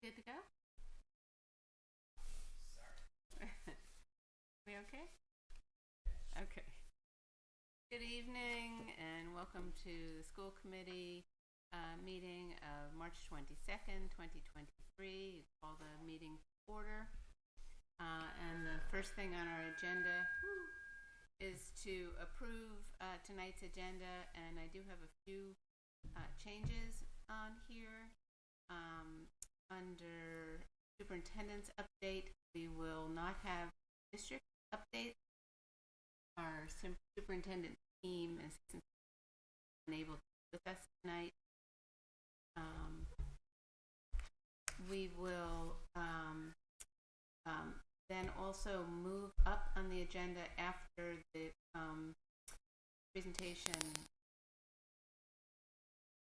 Good to go? We okay? Okay. Good evening and welcome to the school committee meeting of March 22nd, 2023. Call the meeting to order. And the first thing on our agenda is to approve tonight's agenda, and I do have a few changes on here. Under superintendent's update, we will not have district updates. Our superintendent team is unable to be with us tonight. We will then also move up on the agenda after the presentation.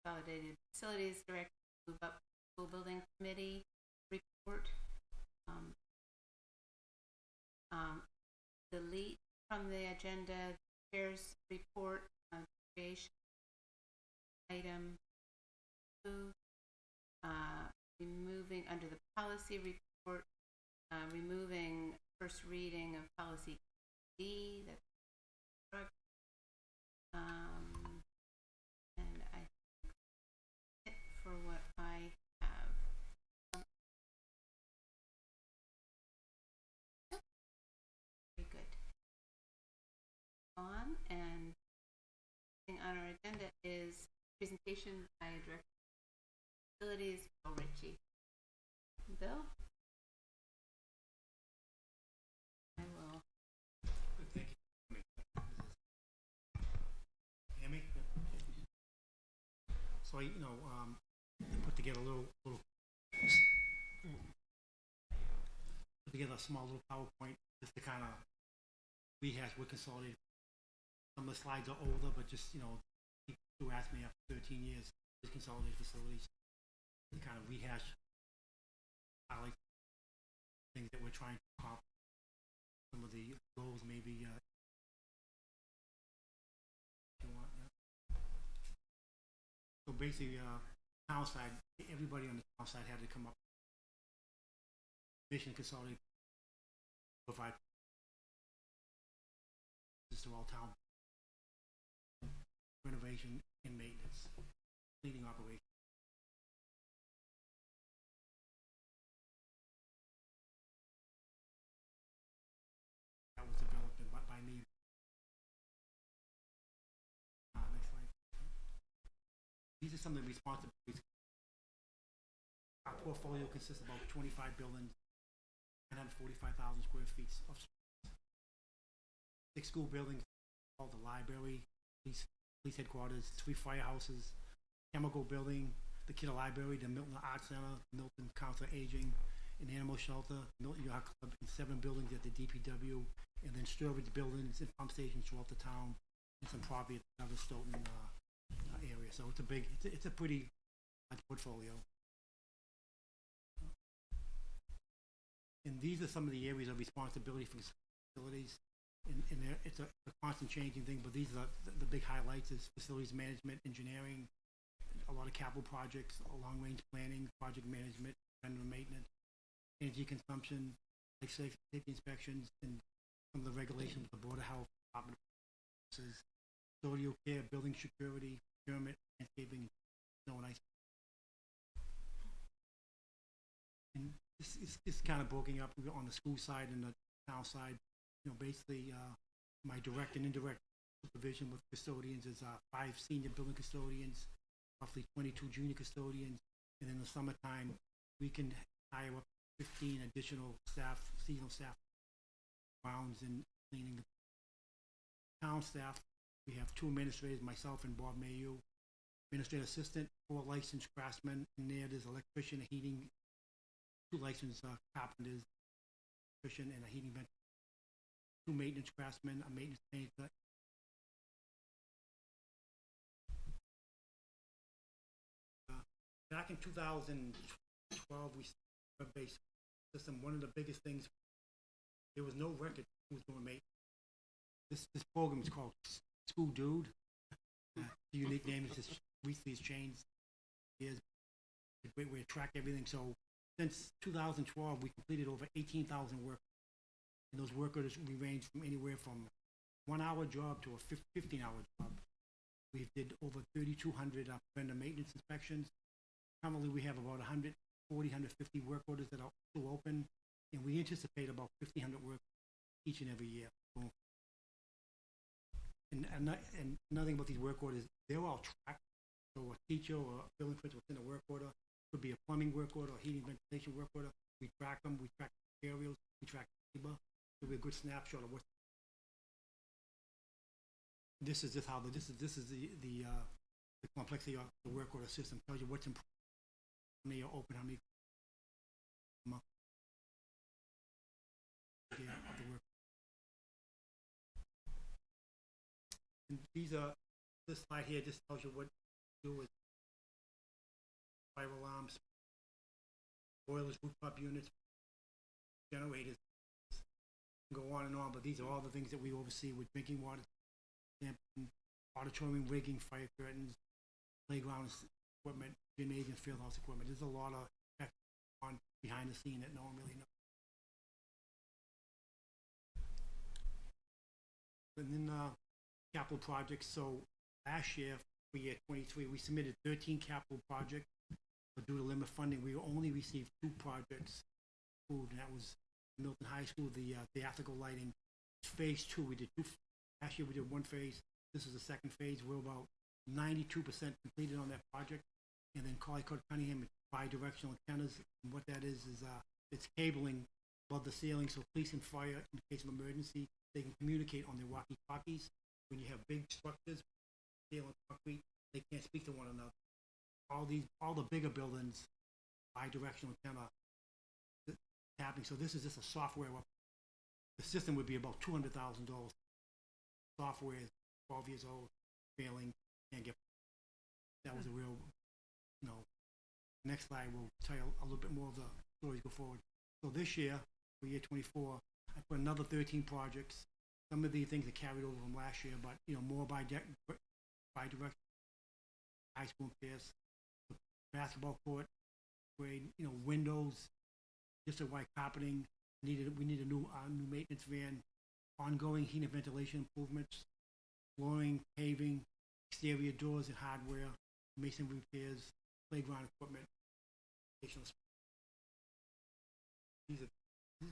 Consolidated Facilities Director, move up school building committee report. Delete from the agenda chair's report on creation item 2. Removing under the policy report, removing first reading of policy D. That's and I think it for what I have. Very good. On and on our agenda is presentation by Director of Facilities, Bill Ritchie. Bill? I will. Good, thank you. Hear me? So I, put together a small little PowerPoint just to kind of rehash what consolidated. Some of the slides are older, but just people who asked me after 13 years, just consolidated facilities, to kind of rehash, highlight things that we're trying to accomplish. Some of the goals maybe you want. Yeah. So basically, town side, everybody on the town side had to come up. Mission consolidate, provide this to all town renovation and maintenance, leading operation. That was developed by me. Next slide. These are some of the responsibilities. Our portfolio consists of about 25 buildings, 945,000 square feet of space. 6 school buildings, called the library, police headquarters, 3 firehouses, chemical building, the Kidder Library, the Milton Arts Center, Milton Council of Aging, an animal shelter, Milton Yacht Club, and 7 buildings at the DPW, and then storage buildings and pump stations throughout the town, and some property at the other Stoughton area. So it's a big, it's a pretty large portfolio. And these are some of the areas of responsibility for facilities. And it's a constant changing thing, but these are the big highlights is facilities management, engineering, a lot of capital projects, long-range planning, project management, preventive maintenance, energy consumption, like safety inspections, and some of the regulations with the Board of Health, Department of Services, custodial care, building security, procurement, landscaping, snow and ice. And this is kind of broken up on the school side and the town side. Basically, my direct and indirect supervision with custodians is 5 senior building custodians, roughly 22 junior custodians, and in the summertime, we can hire up 15 additional staff, seasonal staff, grounds and cleaning. The town staff, we have 2 administrators, myself and Bob Mayu, administrative assistant, 4 licensed craftsmen, and there's electrician, a heating, 2 licensed carpenters, electrician, and a heating vent. 2 maintenance craftsmen, a maintenance painter. Back in 2012, we started a base system. One of the biggest things, there was no record who was doing maintenance. This program is called School Dude. The unique name is just recently has changed. Here's a great way to track everything. So since 2012, we completed over 18,000 work. And those work orders, we range from anywhere from 1 hour job to a 15-hour job. We did over 3,200 preventive maintenance inspections. Currently, we have about 140, 150 work orders that are still open, and we anticipate about 1,500 work each and every year. And another thing about these work orders, they're all tracked. So a teacher or a building principal in a work order, could be a plumbing work order, or heating ventilation work order. We track them, we track materials, we track labor. It'll be a good snapshot of what. This is just how this is the complexity of the work order system. Tells you what's improved, how many are open, how many of the work. And this slide here just tells you what to do with fire alarms, boilers, rooftop units, generators. Go on and on, but these are all the things that we oversee with drinking water, auditorium rigging, fire curtains, playgrounds equipment, gymnasium, field house equipment. There's a lot of on behind the scene that no one really knows. And then capital projects. So last year, for year 23, we submitted 13 capital projects, but due to limit funding, we only received 2 projects approved, and that was Milton High School, the theatrical lighting. Phase 2, we did 2. Last year we did 1 phase. This is the 2nd phase. We're about 92% completed on that project. And then Collicutt Cunningham, bi-directional antennas. And what that is it's cabling above the ceiling, so police and fire, in case of emergency, they can communicate on their walkie-talkies. When you have big structures, steel and concrete, they can't speak to one another. All the bigger buildings, bi-directional antenna happening. So this is just a software. The system would be about $200,000. Software is 12 years old, failing, can't get. That was a real, Next slide will tell you a little bit more of the stories go forward. So this year, for year 24, I put another 13 projects. Some of the things that carried over from last year, but more by direct high school repairs, the basketball court, grade, windows, just a white carpeting. We need a new maintenance van, ongoing heat and ventilation improvements, flooring, paving, exterior doors and hardware, masonry repairs, playground equipment.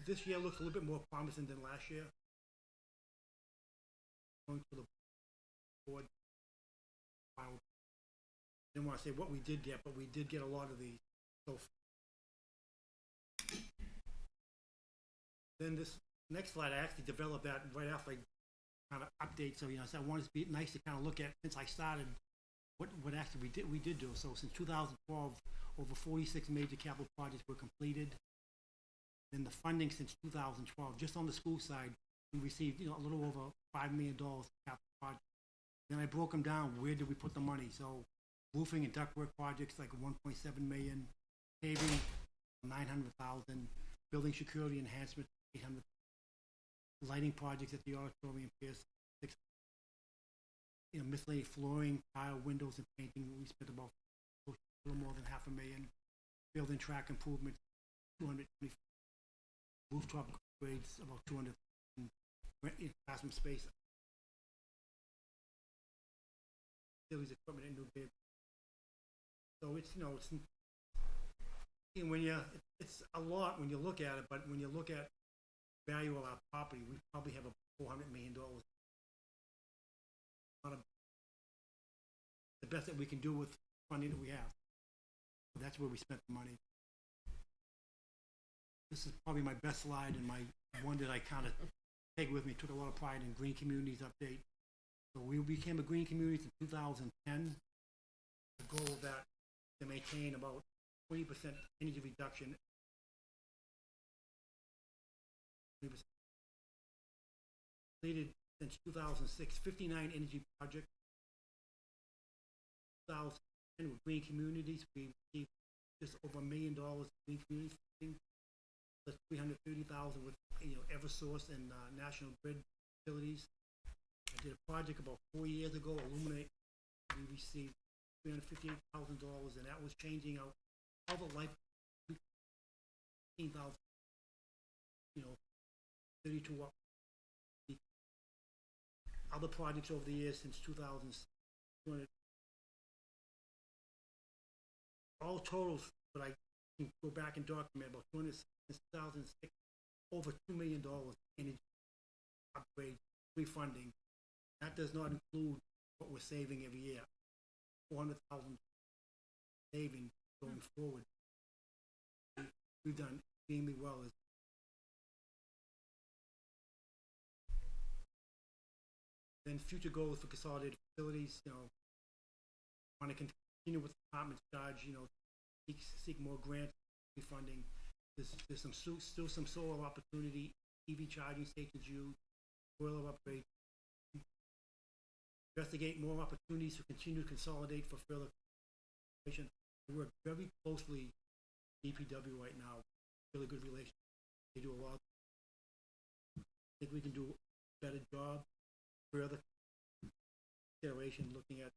This year looks a little bit more promising than last year. Going to the board. I didn't want to say what we did get, but we did get a lot of these. So then this next slide, I actually developed that right after I kind of update. So so I wanted to be nice to kind of look at, since I started, what actually we did do. So since 2012, over 46 major capital projects were completed. Then the funding since 2012, just on the school side, we received a little over $5 million capital projects. Then I broke them down. Where did we put the money? So roofing and ductwork projects like 1.7 million, paving 900,000, building security enhancement 800, lighting projects at the auditorium Pierce 6. Miscellaneous flooring, tile, windows, and painting. We spent about a little more than $500,000. Building track improvements 220. Rooftop grades about 200. Classroom space. Facilities equipment and new bid. So it's it's a lot when you look at it, but when you look at value of our property, we probably have a $400 million. The best that we can do with funding that we have. So that's where we spent the money. This is probably my best slide and my one that I kind of take with me. Took a lot of pride in Green Communities update. So we became a green community in 2010. The goal of that to maintain about 20% energy reduction. 20%. Completed since 2006, 59 energy projects. 2010 with green communities, we received just over $1 million in green community funding. Plus 330,000 with Eversource and National Grid utilities. I did a project about 4 years ago, Illuminate. We received $358,000, and that was changing out all the light $16,000, 32 up. The other projects over the years since 2000, all totals, but I can go back and document about 200 since 2006, over $2 million in upgrades, refunding. That does not include what we're saving every year. 400,000 saving going forward. We've done extremely well. Then future goals for consolidated facilities, want to continue with department charge, seek more grant funding. There's still some solar opportunity, EV charging stations used, boiler upgrade. Investigate more opportunities to continue to consolidate for further. We work very closely with DPW right now. Really good relationship. They do a lot. I think we can do a better job. Further consideration looking at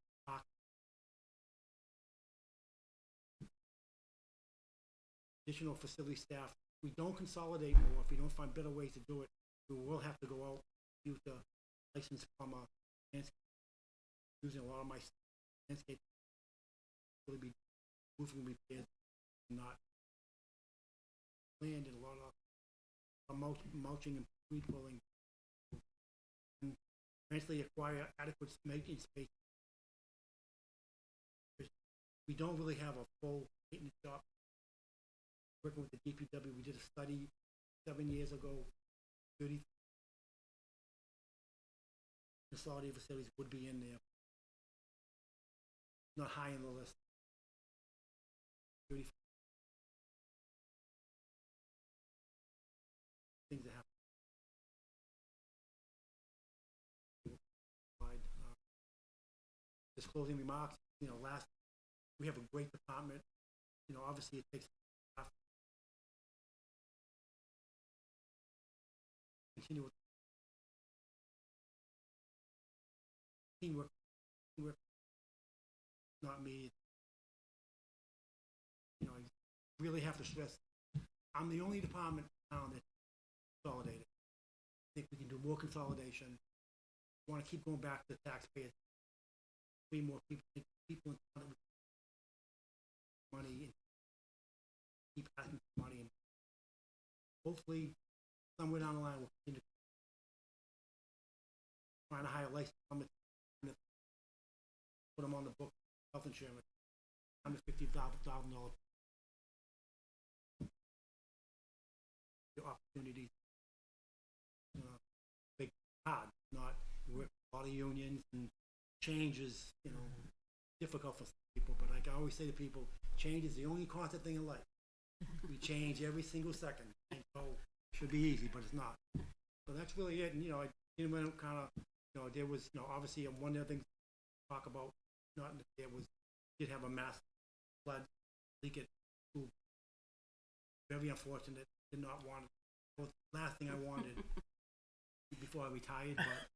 additional facility staff. If we don't consolidate more, if we don't find better ways to do it, we will have to go out, use the licensed plumber, using a lot of my landscape, really be roofing repairs, not land, and a lot of mulching and weed pulling. And eventually acquire adequate maintenance space. We don't really have a full maintenance shop. Working with the DPW, we did a study 7 years ago. 30 consolidated facilities would be in there. Not high on the list. 30 things that happen. Just closing remarks. We have a great department. Obviously it takes continue with teamwork. Not me. I really have to stress, I'm the only department in town that's consolidated. I think we can do more consolidation. I want to keep going back to the taxpayers. Be more people in town that money and keep asking for money, and hopefully somewhere down the line we'll continue trying to hire licensed plumbers, put them on the book, health insurance, under $50,000 opportunities. Big hard, not work a lot of unions, and change is difficult for some people. But like I always say to people, change is the only constant thing in life. We change every single second, and so it should be easy, but it's not. So that's really it. And I didn't kind of there was obviously one of the things to talk about. Not there was did have a mass flood leak at school. Very unfortunate. Did not want it. Well, the last thing I wanted before I retired, but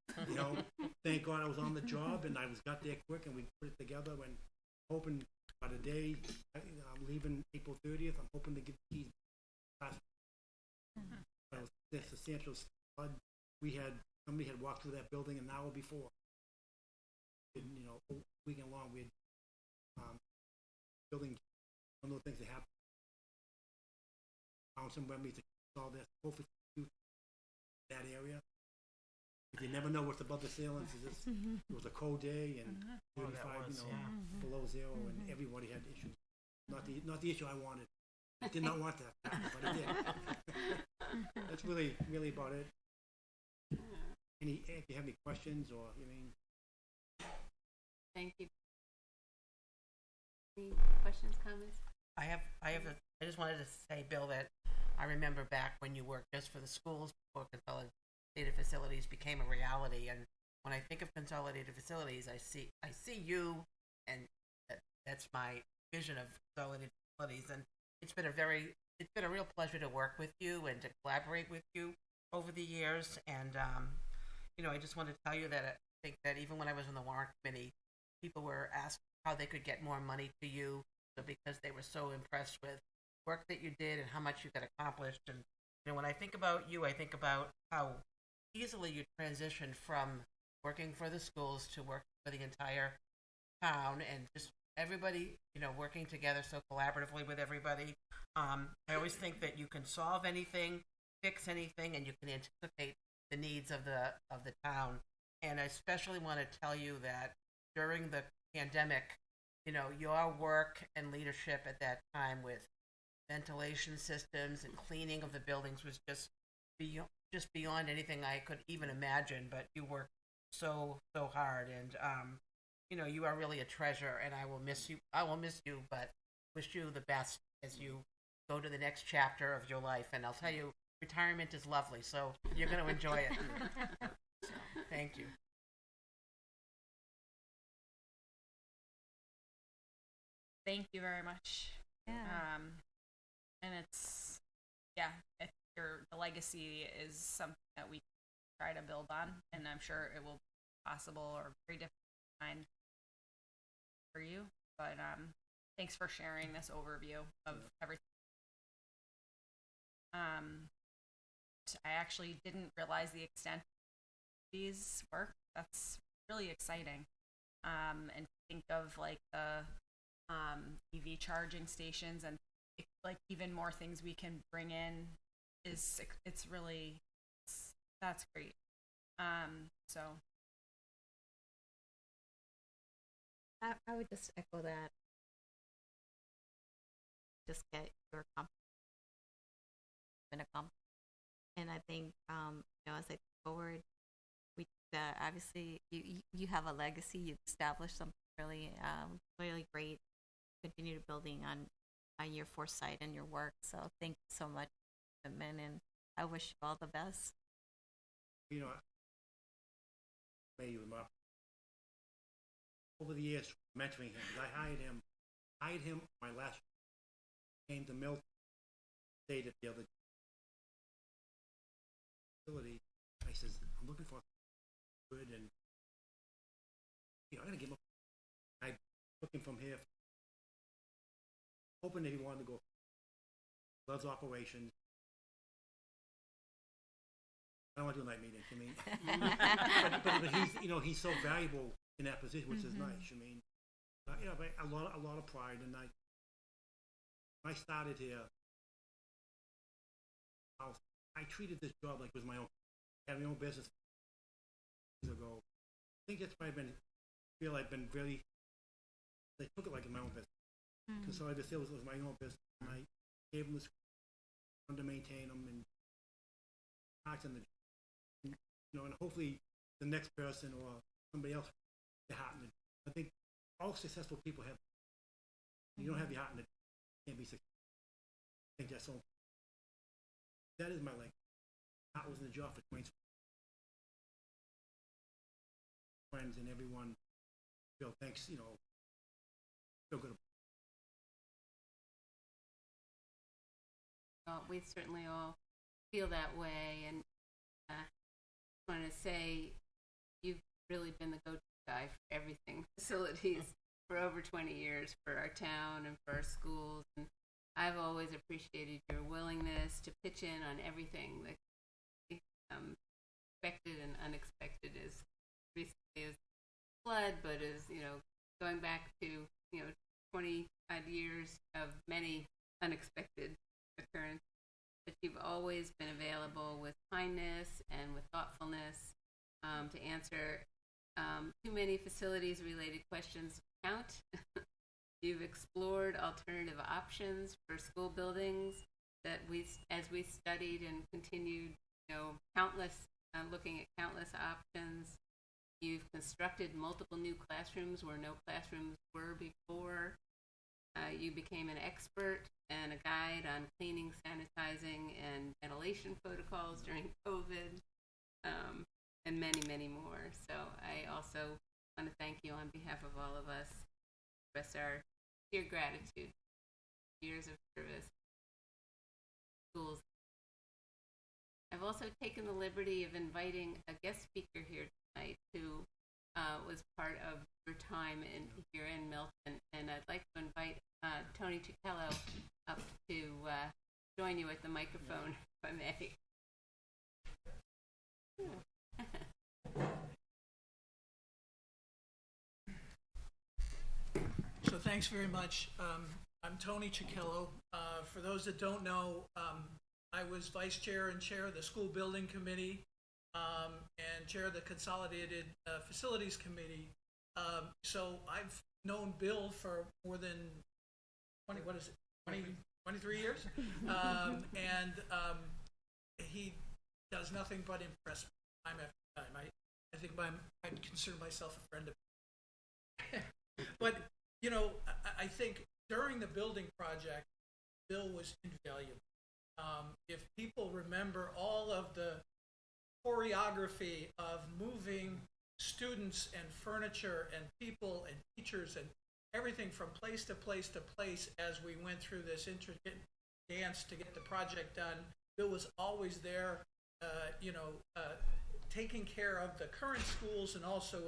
thank God I was on the job and I got there quick and we put it together. And hoping by the day I'm leaving April 30th, I'm hoping to get the keys. This substantial flood. Somebody had walked through that building an hour before. And, weekend long we had building one of the things that happened. Found some remedies to solve this. Hopefully that area. You never know what's above the ceilings. It was a cold day and 35, below zero, and everybody had issues. Not the issue I wanted. I did not want that, but I did. That's really about it. If you have any questions or Thank you. Any questions, comments? I just wanted to say, Bill, that I remember back when you worked just for the schools before consolidated facilities became a reality. And when I think of consolidated facilities, I see you, and that's my vision of consolidated facilities. And it's been a real pleasure to work with you and to collaborate with you over the years. And I just want to tell you that I think that even when I was on the warrant committee, people were asked how they could get more money to you, because they were so impressed with work that you did and how much you got accomplished. And when I think about you, I think about how easily you transitioned from working for the schools to working for the entire town, and just everybody, working together so collaboratively with everybody. I always think that you can solve anything, fix anything, and you can anticipate the needs of the town. And I especially want to tell you that during the pandemic, your work and leadership at that time with ventilation systems and cleaning of the buildings was just beyond anything I could even imagine. But you worked so hard, and you are really a treasure, and I will miss you. But wish you the best as you go to the next chapter of your life. And I'll tell you, retirement is lovely, so you're going to enjoy it. So, thank you. Thank you very much. Yeah. And it's, yeah, the legacy is something that we try to build on, and I'm sure it will be possible or very difficult to find for you. But thanks for sharing this overview of everything. I actually didn't realize the extent of these work. That's really exciting. And think of like the EV charging stations, and like even more things we can bring in that's great. So I would just echo that. Just get your accomplishment. And I think, as I go forward, obviously you have a legacy. You've established something really, really great. Continue building on your foresight and your work. So thank you so much, and I wish you all the best. May you up over the years mentoring him. I hired him my last came to Milton, stayed at the other facility. I says, I'm looking for good, and I'm gonna give him. I took him from here, hoping that he wanted to go. Loves operations. I don't want to do a night meeting. I mean, but he's so valuable in that position, which is nice. I mean, a lot of pride. And when I started here, I treated this job like it was my own. I had my own business years ago. I think that's why I've been really. They took it like my own business. So I just feel it was my own business, and I gave them the school, wanted to maintain them, and and hopefully the next person or somebody else will have it. I think all successful people have. You don't have your heart in it, you can't be successful. I think that's all. That is my heart was in the job for 20 friends and everyone. Bill, thanks. Feel good. Well, we certainly all feel that way, and I want to say you've really been the go-to guy for everything facilities for over 20 years for our town and for our schools, and I've always appreciated your willingness to pitch in on everything that expected and unexpected, as recently as flood, but as going back to 25 years of many unexpected occurrences. But you've always been available with kindness and with thoughtfulness to answer too many facilities related questions to count. You've explored alternative options for school buildings that as we studied and continued, looking at countless options. You've constructed multiple new classrooms where no classrooms were before. You became an expert and a guide on cleaning, sanitizing, and ventilation protocols during COVID, and many, many more. So I also want to thank you on behalf of all of us. Express our dear gratitude. Years of service. Schools. I've also taken the liberty of inviting a guest speaker here tonight who was part of your time here in Milton, and I'd like to invite Tony Cichello up to join you at the microphone, if I may. So thanks very much. I'm Tony Cichello. For those that don't know, I was vice chair and chair of the school building committee and chair of the consolidated facilities committee. So I've known Bill for more than 23 years. And he does nothing but impress me time after time. I think I'd consider myself a friend of him. But you know, I think during the building project, Bill was invaluable. If people remember all of the choreography of moving students and furniture and people and teachers and everything from place to place to place as we went through this intricate dance to get the project done, Bill was always there, taking care of the current schools and also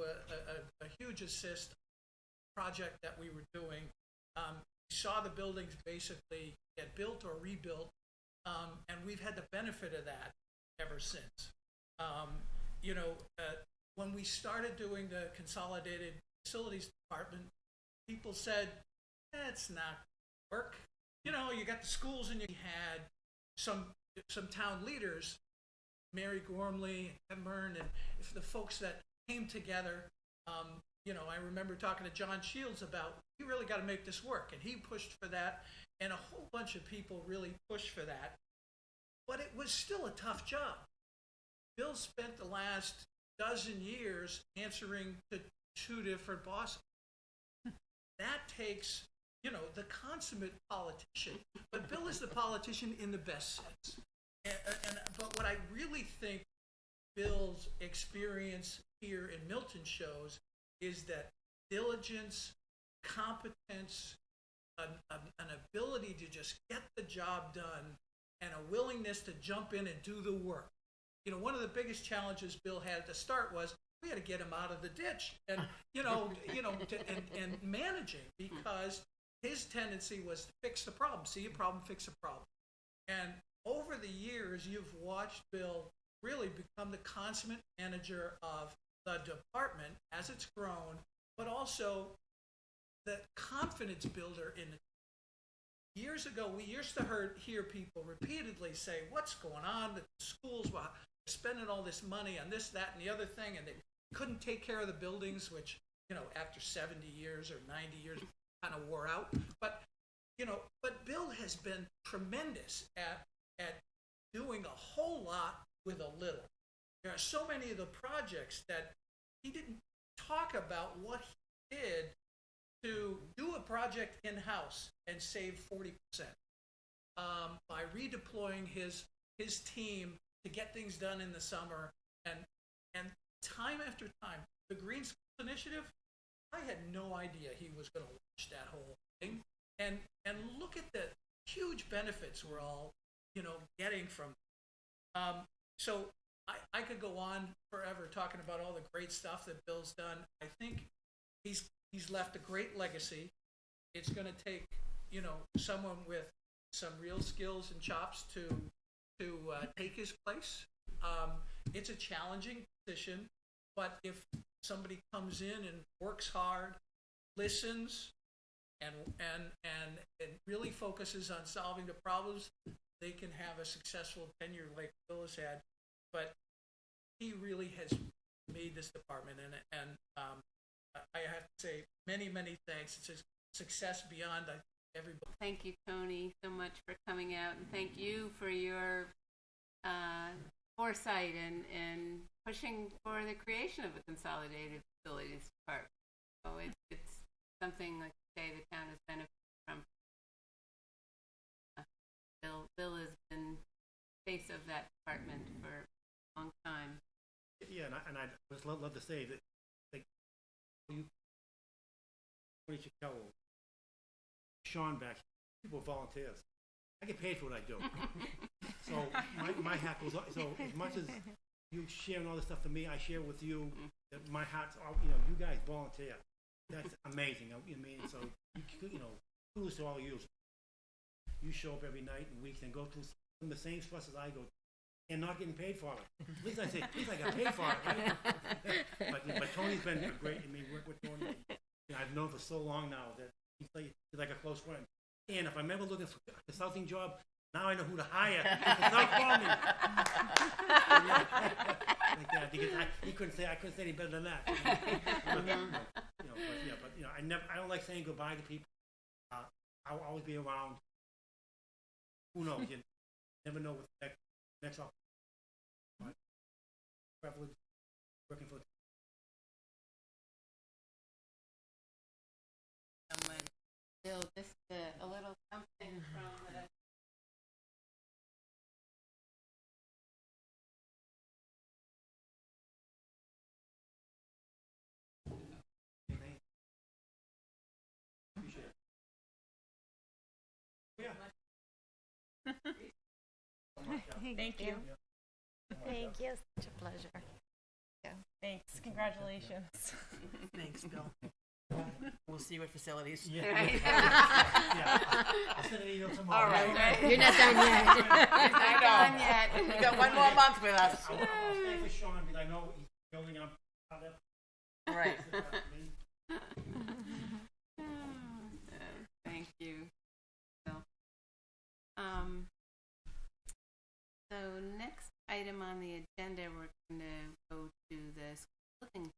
a huge assist project that we were doing. We saw the buildings basically get built or rebuilt, and we've had the benefit of that ever since. When we started doing the consolidated facilities department, people said, it's not work. You got the schools, and you had some town leaders, Mary Gormley, Ed Mern, and if the folks that came together. I remember talking to John Shields about, you really got to make this work. And he pushed for that. And a whole bunch of people really pushed for that. But it was still a tough job. Bill spent the last dozen years answering to 2 different bosses. That takes, the consummate politician. But Bill is the politician in the best sense. But what I really think Bill's experience here in Milton shows is that diligence, competence, an ability to just get the job done, and a willingness to jump in and do the work. One of the biggest challenges Bill had to start was we had to get him out of the ditch and and managing, because his tendency was to fix the problem. See a problem, fix a problem. And over the years, you've watched Bill really become the consummate manager of the department as it's grown, but also the confidence builder in it. Years ago, we used to hear people repeatedly say, what's going on? The schools were spending all this money on this, that, and the other thing, and they couldn't take care of the buildings, which, after 70 years or 90 years, kind of wore out. But Bill has been tremendous at doing a whole lot with a little. There are so many of the projects that he didn't talk about what he did to do a project in-house and save 40% by redeploying his team to get things done in the summer. And time after time, the Green Schools Initiative, I had no idea he was going to launch that whole thing. And look at the huge benefits we're all, getting from it. So I could go on forever talking about all the great stuff that Bill's done. I think he's left a great legacy. It's going to take, someone with some real skills and chops to take his place. It's a challenging position, but if somebody comes in and works hard, listens, and really focuses on solving the problems, they can have a successful tenure like Bill has had. But he really has made this department, and I have to say many, many thanks. It's a success beyond everybody. Thank you, Tony, so much for coming out, and thank you for your foresight and pushing for the creation of a consolidated facilities department. So it's something, like you say, the town has benefited from. Bill has been face of that department for a long time. Yeah, and I'd just love to say that, like, Tony Cichello, Sean back, people are volunteers. I get paid for what I do. So my hat goes up. So as much as you sharing all this stuff for me, I share with you. That my heart's, you guys volunteer. That's amazing. I mean, so kudos to all you. You show up every night and weeks and go through some of the same stress as I go through, and not getting paid for it. At least I got paid for it, right? but Tony's been great. I mean, work with Tony. I've known for so long now that he's like a close friend. And if I'm ever looking for a consulting job, now I know who to hire. Not call me. Like that, because I couldn't say any better than that. I don't like saying goodbye to people. I'll always be around. Who knows? You never know what the next opportunity. But privilege working for. Bill, just a little something from the. Thank you. Thank you. Such a pleasure. Thanks. Congratulations. Thanks, Bill. We'll see you at facilities. Yeah. I'll send an email tomorrow. All right. You're not done yet. Not done yet. You got one more month with us. I'll stay with Sean because I know he's building up. Right. Thank you. Bill. So next item on the agenda, we're going to go to the school building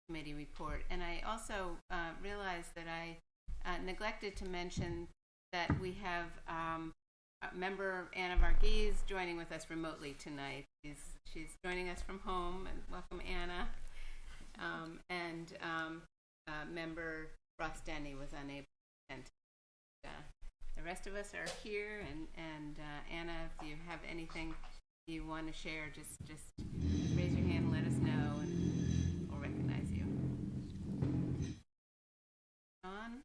committee report, and I also realized that I neglected to mention that we have member Anna Varghese joining with us remotely tonight. She's joining us from home, and welcome, Anna. Member Ross Denny was unable to attend. The rest of us are here, and Anna, if you have anything you want to share, just raise your hand and let us know, and we'll recognize you. John?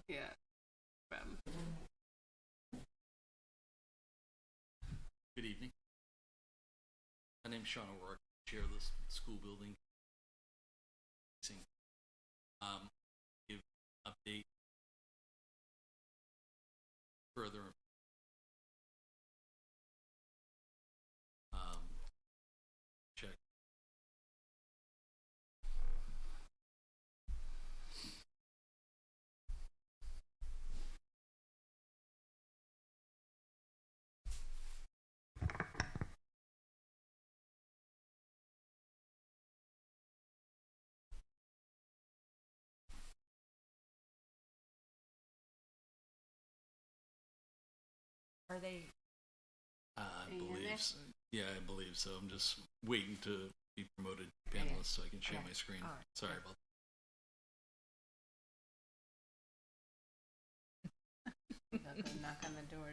Yeah. Good evening. My name's Sean O'Rourke, chair of the school building. Give update further. Check. Are they? I Are you in there? believe so. Yeah, I believe so. I'm just waiting to be promoted panelist so I can share my screen. All right. Sorry about I'll go knock on the door.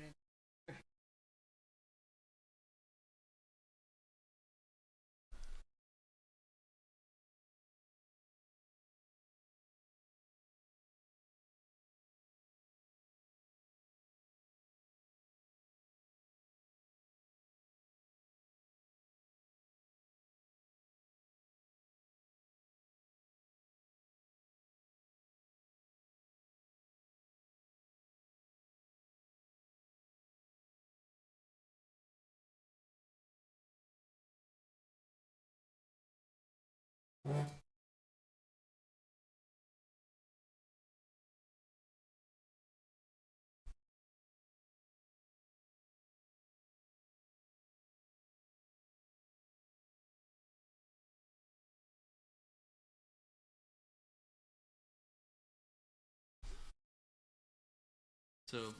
So,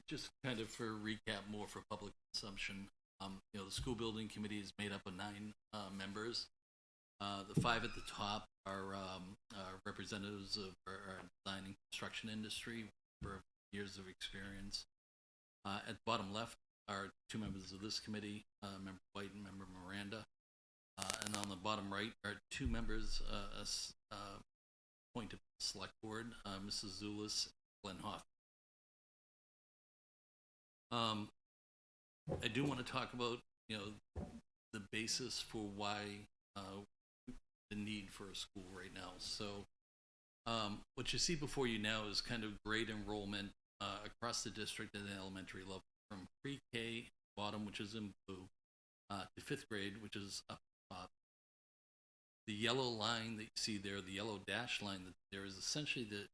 just kind of for recap, more for public consumption. The school building committee is made up of 9 members. The 5 at the top are representatives of our design and construction industry for years of experience. At the bottom left are 2 members of this committee, Member White and Member Miranda. And on the bottom right are 2 members, appointed by the select board, Mrs. Zulis, Glenn Hoff. I do want to talk about, the basis for why the need for a school right now. So what you see before you now is kind of grade enrollment across the district at the elementary level, from pre-K, bottom, which is in blue, to fifth grade, which is up top. The yellow line that you see there, the yellow dash line that there, is essentially the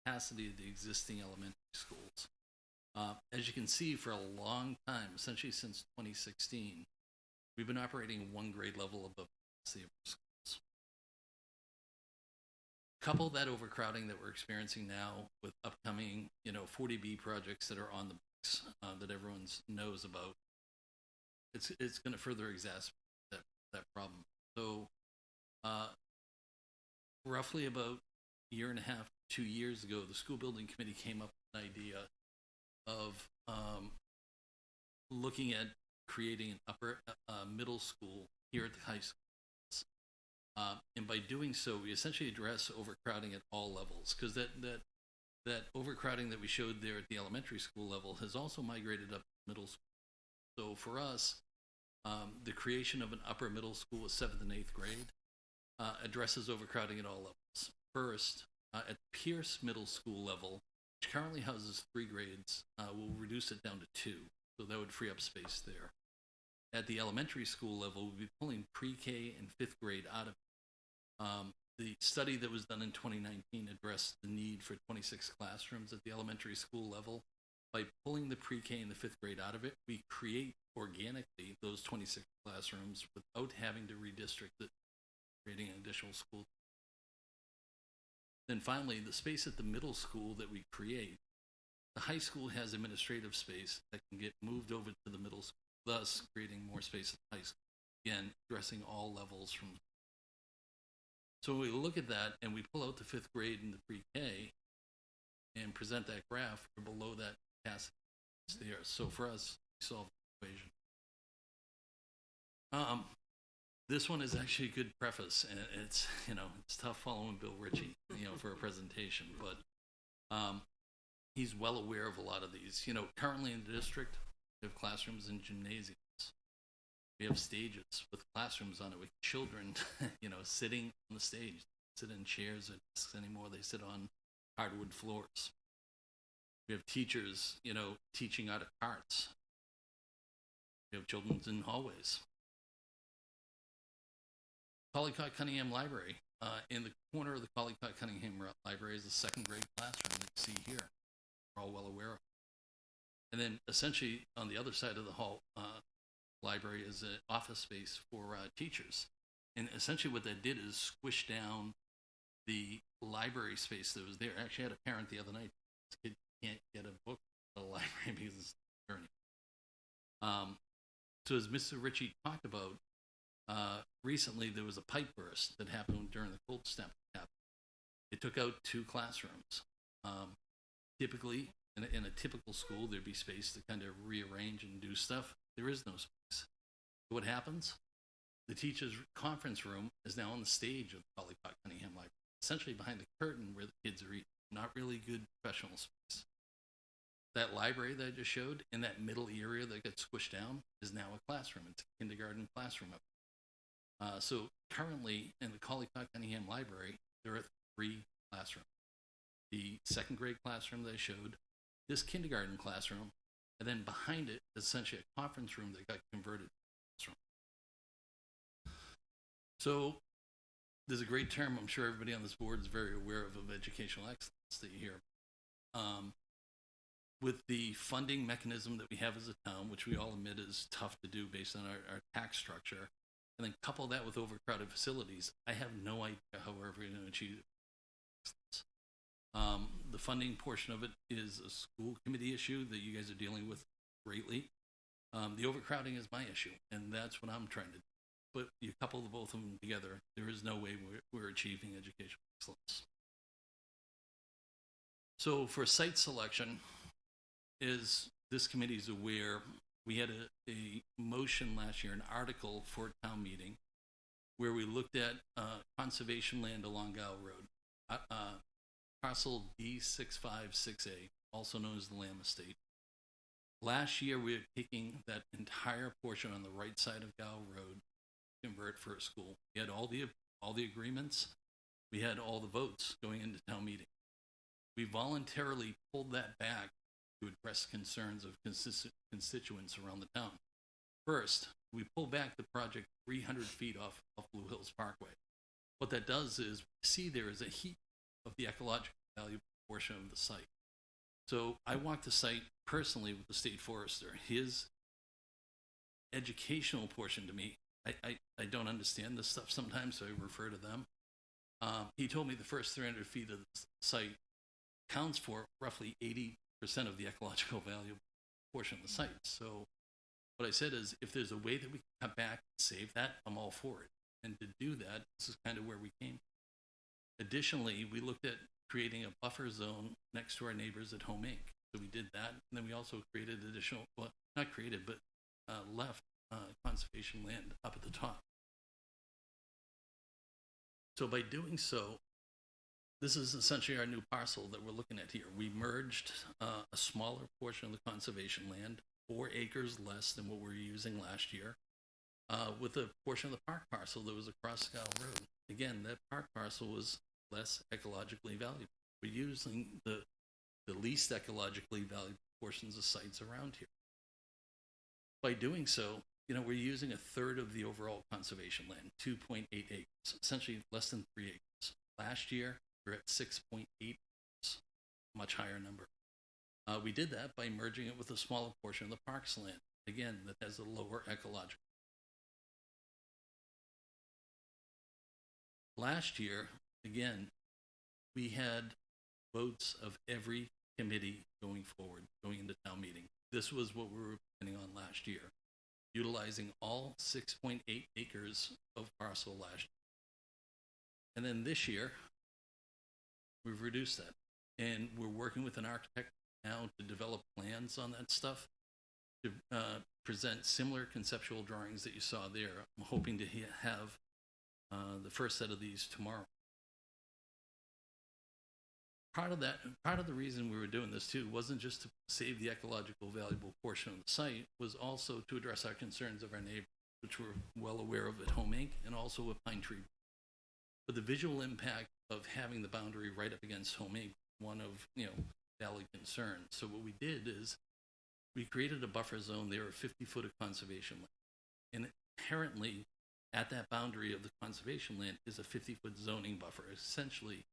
capacity of the existing elementary schools. As you can see, for a long time, essentially since 2016, we've been operating one grade level above the capacity of our schools. Couple that overcrowding that we're experiencing now with upcoming, 40B projects that are on the books that everyone knows about, it's going to further exacerbate that problem. So, roughly about a year and a half, 2 years ago, the school building committee came up with an idea of looking at creating an upper middle school here at the high schools. And by doing so, we essentially address overcrowding at all levels, because that overcrowding that we showed there at the elementary school level has also migrated up to middle school. So for us, the creation of an upper middle school with 7th and 8th grade addresses overcrowding at all levels. First, at Pierce Middle School level, which currently houses 3 grades, we'll reduce it down to 2, so that would free up space there. At the elementary school level, we'll be pulling pre-K and 5th grade out of it. The study that was done in 2019 addressed the need for 26 classrooms at the elementary school level. By pulling the pre-K and the 5th grade out of it, we create organically those 26 classrooms without having to redistrict it, creating an additional school. Then finally, the space at the middle school that we create, the high school has administrative space that can get moved over to the middle school, thus creating more space at the high school. Again, addressing all levels from. So when we look at that and we pull out the 5th grade and the pre-K and present that graph, we're below that capacity there. So for us, we solve the equation. This one is actually a good preface, and it's tough following Bill Ritchie, for a presentation, but he's well aware of a lot of these. Currently in the district, we have classrooms and gymnasiums. We have stages with classrooms on it with children, sitting on the stage. They sit in chairs or desks anymore. They sit on hardwood floors. We have teachers, teaching out of carts. We have children in hallways. Collycott-Cunningham Library. In the corner of the Collycott-Cunningham Library is the 2nd grade classroom that you see here. We're all well aware of. And then essentially on the other side of the hall library is an office space for teachers. And essentially what that did is squish down the library space that was there. I actually had a parent the other night. This kid can't get a book at the library because it's journey. So as Mr. Ritchie talked about, recently there was a pipe burst that happened during the cold snap. It took out 2 classrooms. Typically, in a typical school, there'd be space to kind of rearrange and do stuff. There is no space. What happens? The teacher's conference room is now on the stage of the Collycott-Cunningham Library, essentially behind the curtain where the kids are eating. Not really good professional space. That library that I just showed, in that middle area that gets squished down, is now a classroom. It's a kindergarten classroom up there. So currently in the Collycott-Cunningham Library, there are 3 classrooms. The 2nd grade classroom that I showed, this kindergarten classroom, and then behind it is essentially a conference room that got converted to a classroom. So there's a great term I'm sure everybody on this board is very aware of educational excellence that you hear. With the funding mechanism that we have as a town, which we all admit is tough to do based on our tax structure, and then couple that with overcrowded facilities, I have no idea how we're ever going to achieve excellence. The funding portion of it is a school committee issue that you guys are dealing with greatly. The overcrowding is my issue, and that's what I'm trying to do. But you couple the both of them together, there is no way we're achieving educational excellence. So for site selection, as this committee is aware, we had a motion last year, an article for a town meeting, where we looked at conservation land along Gow Road. parcel D656A, also known as the Lamb Estate. Last year, we were taking that entire portion on the right side of Gow Road, convert for a school. We had all the agreements. We had all the votes going into town meeting. We voluntarily pulled that back to address concerns of constituents around the town. First, we pulled back the project 300 feet off Blue Hills Parkway. What that does is, see there is a heap of the ecological value portion of the site. So I walked the site personally with the state forester. His educational portion to me, I don't understand this stuff sometimes, so I refer to them. He told me the first 300 feet of the site counts for roughly 80% of the ecological value portion of the site. So what I said is, if there's a way that we can cut back and save that, I'm all for it. And to do that, this is kind of where we came. Additionally, we looked at creating a buffer zone next to our neighbors at Home Inc. So we did that, and then we also created additional, well, not created, but left conservation land up at the top. So by doing so, this is essentially our new parcel that we're looking at here. We merged a smaller portion of the conservation land, 4 acres less than what we were using last year, with a portion of the park parcel that was across Scow Road. Again, that park parcel was less ecologically valuable. We're using the least ecologically valuable portions of sites around here. By doing so, we're using a third of the overall conservation land, 2.8 acres, essentially less than 3 acres. Last year, we were at 6.8 acres, much higher number. We did that by merging it with a smaller portion of the park's land, again, that has a lower ecological. Last year, again, we had votes of every committee going forward, going into town meeting. This was what we were planning on last year, utilizing all 6.8 acres of parcel last year. And then this year, we've reduced that. And we're working with an architect now to develop plans on that stuff, to present similar conceptual drawings that you saw there. I'm hoping to have the first set of these tomorrow. Part of the reason we were doing this too wasn't just to save the ecological valuable portion of the site, was also to address our concerns of our neighbors, which we're well aware of at Home Inc. and also with Pine Tree. But the visual impact of having the boundary right up against Home Inc., one of valid concern. So what we did is we created a buffer zone there of 50 foot of conservation land, and inherently at that boundary of the conservation land is a 50-foot zoning buffer, essentially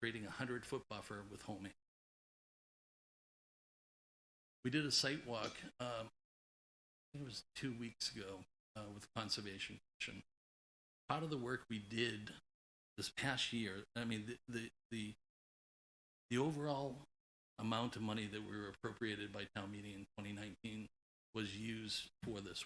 creating a 100-foot buffer with Home Inc. We did a site walk, I think it was 2 weeks ago, with the Conservation Commission. Part of the work we did this past year, I mean, the overall amount of money that we were appropriated by town meeting in 2019 was used for this.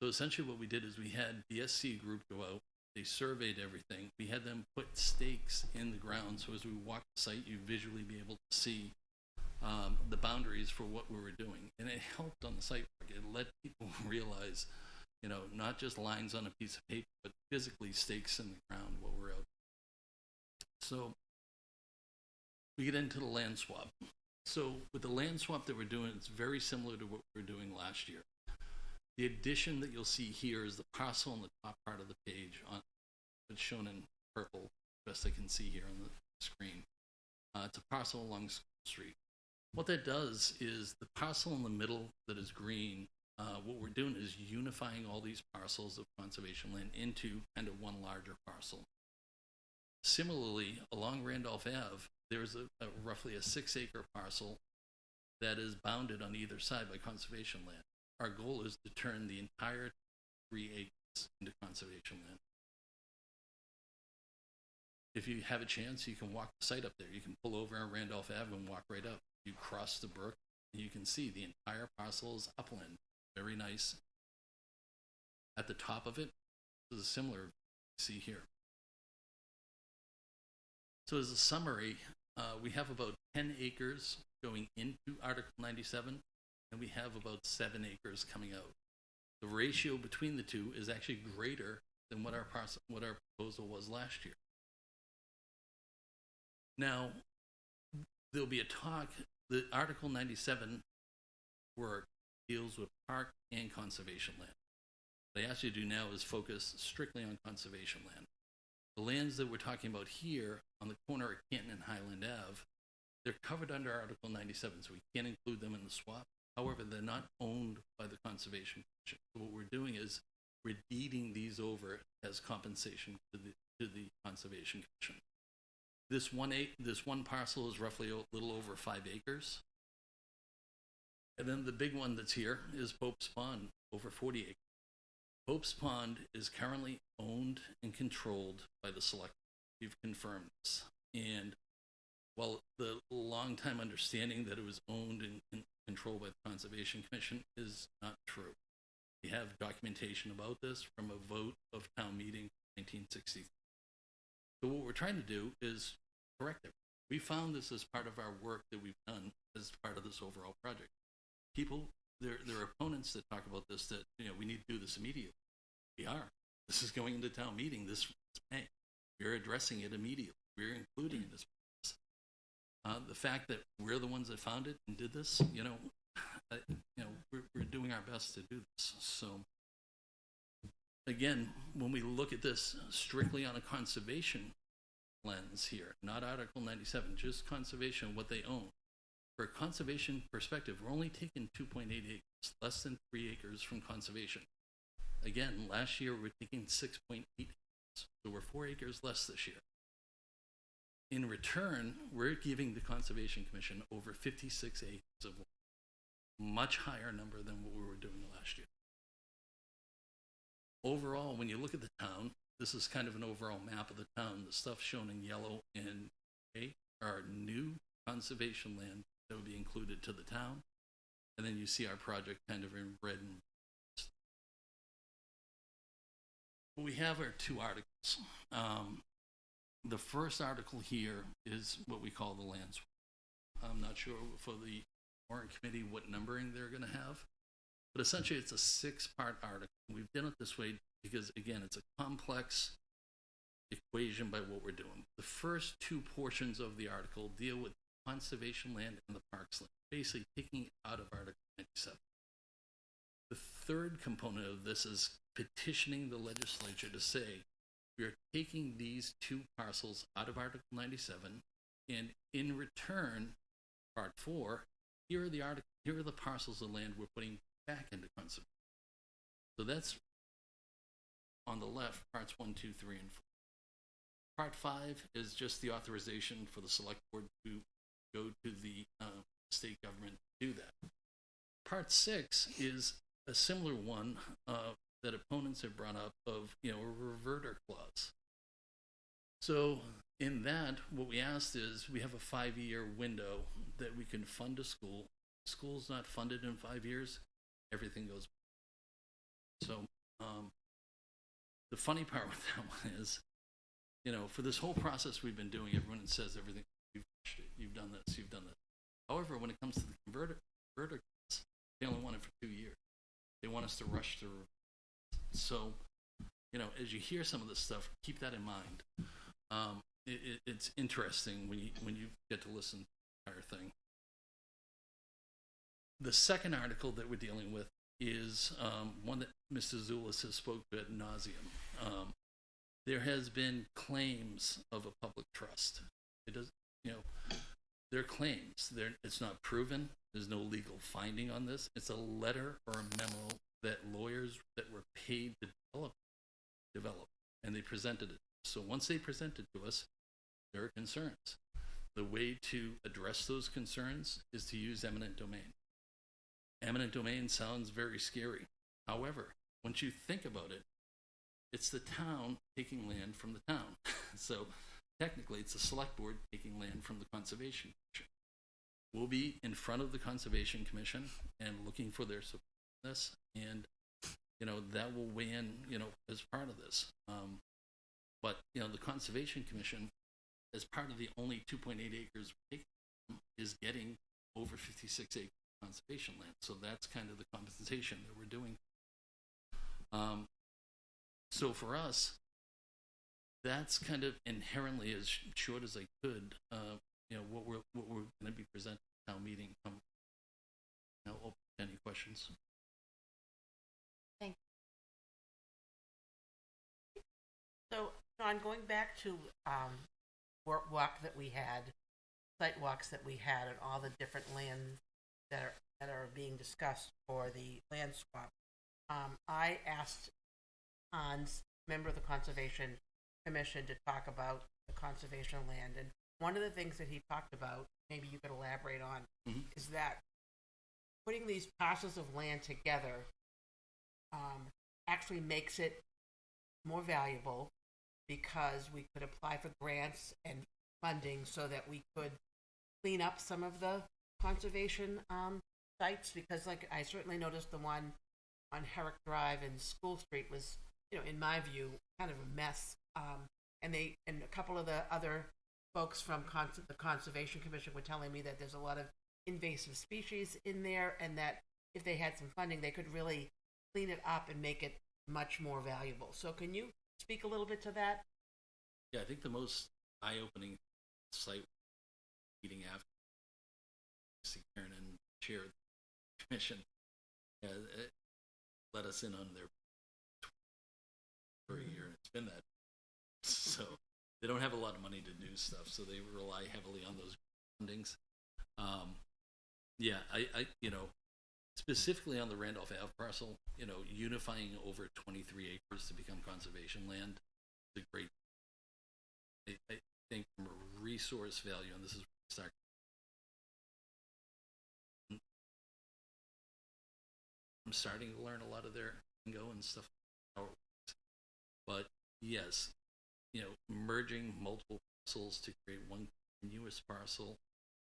So essentially what we did is we had the SC group go out, they surveyed everything. We had them put stakes in the ground, so as we walk the site, you visually be able to see the boundaries for what we were doing. And it helped on the site work. It let people realize, not just lines on a piece of paper, but physically stakes in the ground while we're out. So we get into the land swap. So with the land swap that we're doing, it's very similar to what we were doing last year. The addition that you'll see here is the parcel on the top part of the page. It's shown in purple, best I can see here on the screen. It's a parcel along School Street. What that does is the parcel in the middle that is green, what we're doing is unifying all these parcels of conservation land into kind of one larger parcel. Similarly, along Randolph Ave, there's a roughly a 6-acre parcel that is bounded on either side by conservation land. Our goal is to turn the entire 3 acres into conservation land. If you have a chance, you can walk the site up there. You can pull over on Randolph Ave and walk right up. You cross the brook, and you can see the entire parcel is upland. Very nice. At the top of it, this is similar you see here. So as a summary, we have about 10 acres going into Article 97, and we have about 7 acres coming out. The ratio between the two is actually greater than what our proposal was last year. Now, there'll be a talk, the Article 97 work deals with park and conservation land. What I ask you to do now is focus strictly on conservation land. The lands that we're talking about here on the corner of Canton and Highland Ave, they're covered under Article 97, so we can't include them in the swap. However, they're not owned by the Conservation Commission. So what we're doing is we're deeding these over as compensation to the Conservation Commission. This one parcel is roughly a little over 5 acres. And then the big one that's here is Pope's Pond, over 40 acres. Pope's Pond is currently owned and controlled by the select. We've confirmed this. And while the long-time understanding that it was owned and controlled by the Conservation Commission is not true. We have documentation about this from a vote of town meeting in 1963. So what we're trying to do is correct it. We found this as part of our work that we've done as part of this overall project. People, there are opponents that talk about this, that, you know, we need to do this immediately. We are. This is going into town meeting this May. We're addressing it immediately. We're including it as the fact that we're the ones that found it and did this, we're doing our best to do this. So again, when we look at this strictly on a conservation lens here, not Article 97, just conservation, what they own. For a conservation perspective, we're only taking 2.8 acres, less than 3 acres from conservation. Again, last year we're taking 6.8 acres, so we're 4 acres less this year. In return, we're giving the Conservation Commission over 56 acres of land, much higher number than what we were doing last year. Overall, when you look at the town, this is kind of an overall map of the town. The stuff shown in yellow and gray are new conservation land that would be included to the town. And then you see our project kind of in red and what we have are 2 articles. The first article here is what we call the land swap. I'm not sure for the warrant committee what numbering they're going to have, but essentially it's a 6-part article. We've done it this way because, again, it's a complex equation by what we're doing. The first 2 portions of the article deal with conservation land and the parks land, basically taking it out of Article 97. The third component of this is petitioning the legislature to say, we are taking these 2 parcels out of Article 97, and in return, Part 4, here are the parcels of land we're putting back into conservation. So that's on the left, parts 1, 2, 3, and 4. Part 5 is just the authorization for the select board to go to the state government to do that. Part 6 is a similar one that opponents have brought up of, a reverter clause. So in that, what we asked is we have a 5-year window that we can fund a school. School's not funded in 5 years, everything goes back. So the funny part with that one is, for this whole process we've been doing, everyone says everything, you've done this, you've done that. However, when it comes to the converter clause, they only want it for 2 years. They want us to rush through. So, as you hear some of this stuff, keep that in mind. It's interesting when you get to listen to the entire thing. The second article that we're dealing with is one that Mr. Zulus has spoke to ad nauseum. There has been claims of a public trust. It does, there are claims. It's not proven. There's no legal finding on this. It's a letter or a memo that lawyers that were paid to develop, and they presented it. So once they present it to us, there are concerns. The way to address those concerns is to use eminent domain. Eminent domain sounds very scary. However, once you think about it, it's the town taking land from the town. So technically, it's the select board taking land from the Conservation Commission. We'll be in front of the Conservation Commission and looking for their support on this, and that will weigh in, as part of this. But the Conservation Commission, as part of the only 2.8 acres is getting over 56 acres of conservation land. So that's kind of the compensation that we're doing. So for us, that's kind of inherently as short as I could. What we're going to be presenting at town meeting. I'll open to any questions. So, John, going back to walk that we had, site walks that we had, and all the different lands that are being discussed for the land swap, I asked Hans, member of the Conservation Commission, to talk about the conservation land, and one of the things that he talked about, maybe you could elaborate on, is that putting these parcels of land together actually makes it more valuable, because we could apply for grants and funding so that we could clean up some of the conservation sites, because like I certainly noticed the one on Herrick Drive and School Street was, in my view, kind of a mess. And a couple of the other folks from the Conservation Commission were telling me that there's a lot of invasive species in there, and that if they had some funding, they could really clean it up and make it much more valuable. So can you speak a little bit to that? Yeah, I think the most eye-opening site meeting after Karen and chair of the commission let us in on their for a year, and it's been that. So they don't have a lot of money to do stuff, so they rely heavily on those fundings. I specifically on the Randolph Ave parcel, unifying over 23 acres to become conservation land is a great. I think from a resource value, and this is where we start. I'm starting to learn a lot of their lingo and stuff, how it works. But yes, merging multiple parcels to create one continuous parcel,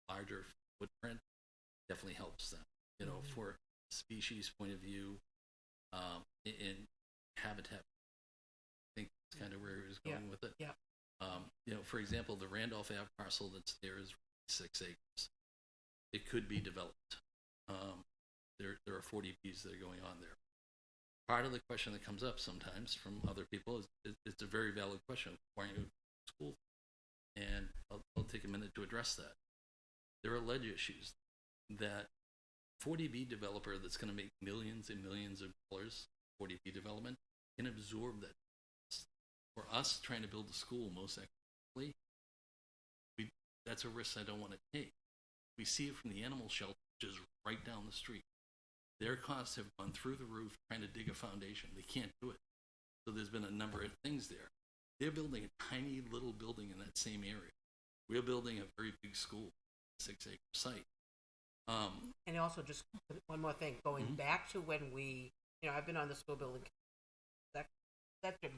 larger footprint, definitely helps them. For species point of view, in habitat, I think that's kind of where he was going with it. Yeah. For example, the Randolph Ave parcel that's there is 6 acres. It could be developed. There are 40 Bs that are going on there. Part of the question that comes up sometimes from other people is it's a very valid question. Why aren't you to school? And I'll take a minute to address that. There are ledge issues that 40B developer that's going to make millions and millions of dollars, 40B development, can absorb that. For us trying to build a school most equitably, that's a risk I don't want to take. We see it from the animal shelter, which is right down the street. Their costs have gone through the roof trying to dig a foundation. They can't do it. So there's been a number of things there. They're building a tiny little building in that same area. We're building a very big school, 6-acre site. And also, just one more thing, going back to when we, I've been on the school building section,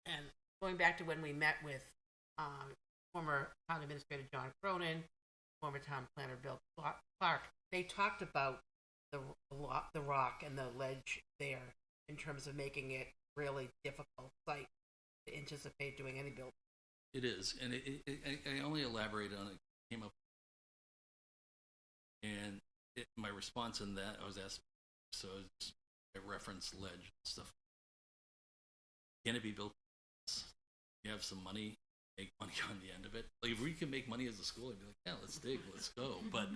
and going back to when we met with former town administrator John Cronin, former town planner Bill Clark, they talked about the rock and the ledge there in terms of making it really difficult site to anticipate doing any building. It is, and I only elaborated on it. Came up, and my response in that I was asked, so I referenced ledge and stuff. Can it be built? You have some money, make money on the end of it. Like if we can make money as a school, I'd be like, yeah, let's dig, let's go. But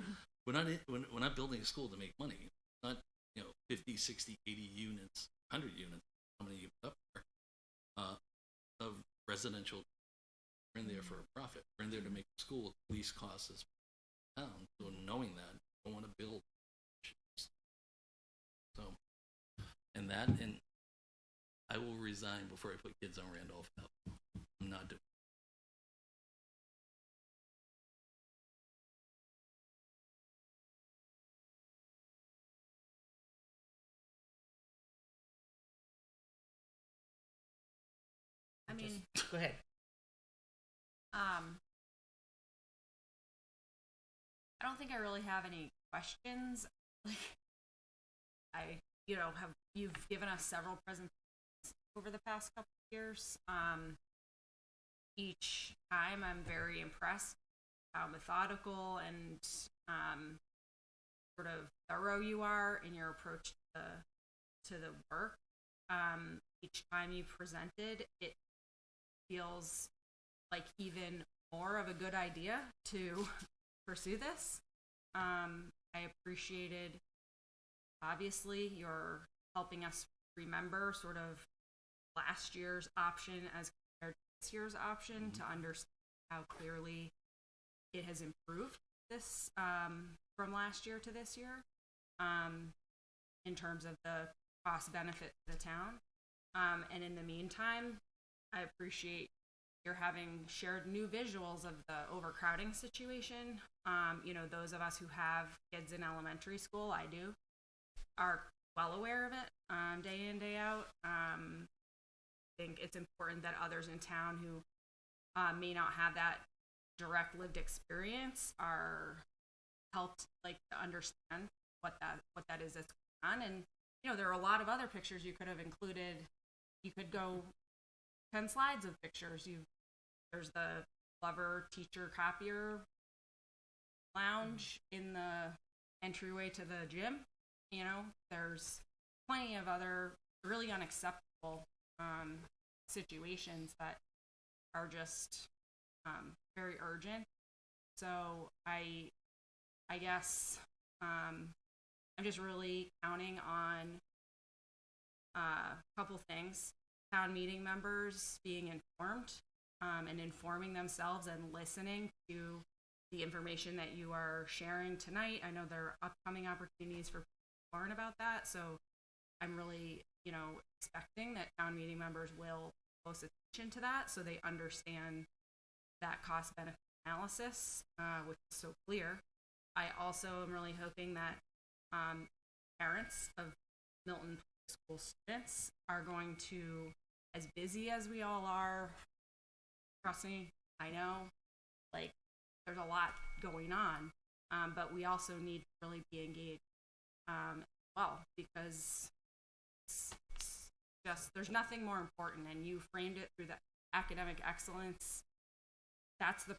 we're not building a school to make money. It's not 50, 60, 80 units, 100 units. How many you put up there of residential? We're in there for a profit. We're in there to make the school at the least cost as town. So knowing that, I don't want to build. So, and I will resign before I put kids on Randolph Ave. I'm not doing. Go ahead. I don't think I really have any questions. Like, you've given us several presentations over the past couple of years. Each time I'm very impressed how methodical and sort of thorough you are in your approach to the work. Each time you presented, it feels like even more of a good idea to pursue this. I appreciated, obviously, your helping us remember sort of last year's option as compared to this year's option to understand how clearly it has improved this from last year to this year in terms of the cost benefit to the town. And in the meantime, I appreciate your having shared new visuals of the overcrowding situation. You know, those of us who have kids in elementary school, I do, are well aware of it day in, day out. I think it's important that others in town who may not have that direct lived experience are helped like to understand what that is that's going on. And you know, there are a lot of other pictures you could have included. You could go 10 slides of pictures. There's the Clever teacher copier lounge in the entryway to the gym. You know, there's plenty of other really unacceptable situations that are just very urgent. So I guess I'm just really counting on a couple things. Town meeting members being informed and informing themselves and listening to the information that you are sharing tonight. I know there are upcoming opportunities for people to learn about that. So I'm really, you know, expecting that town meeting members will pay close attention to that so they understand that cost benefit analysis, which is so clear. I also am really hoping that parents of Milton school students are going to, as busy as we all are, trust me, I know, like, there's a lot going on, but we also need to really be engaged well, because it's just, there's nothing more important, and you framed it through that academic excellence. That's the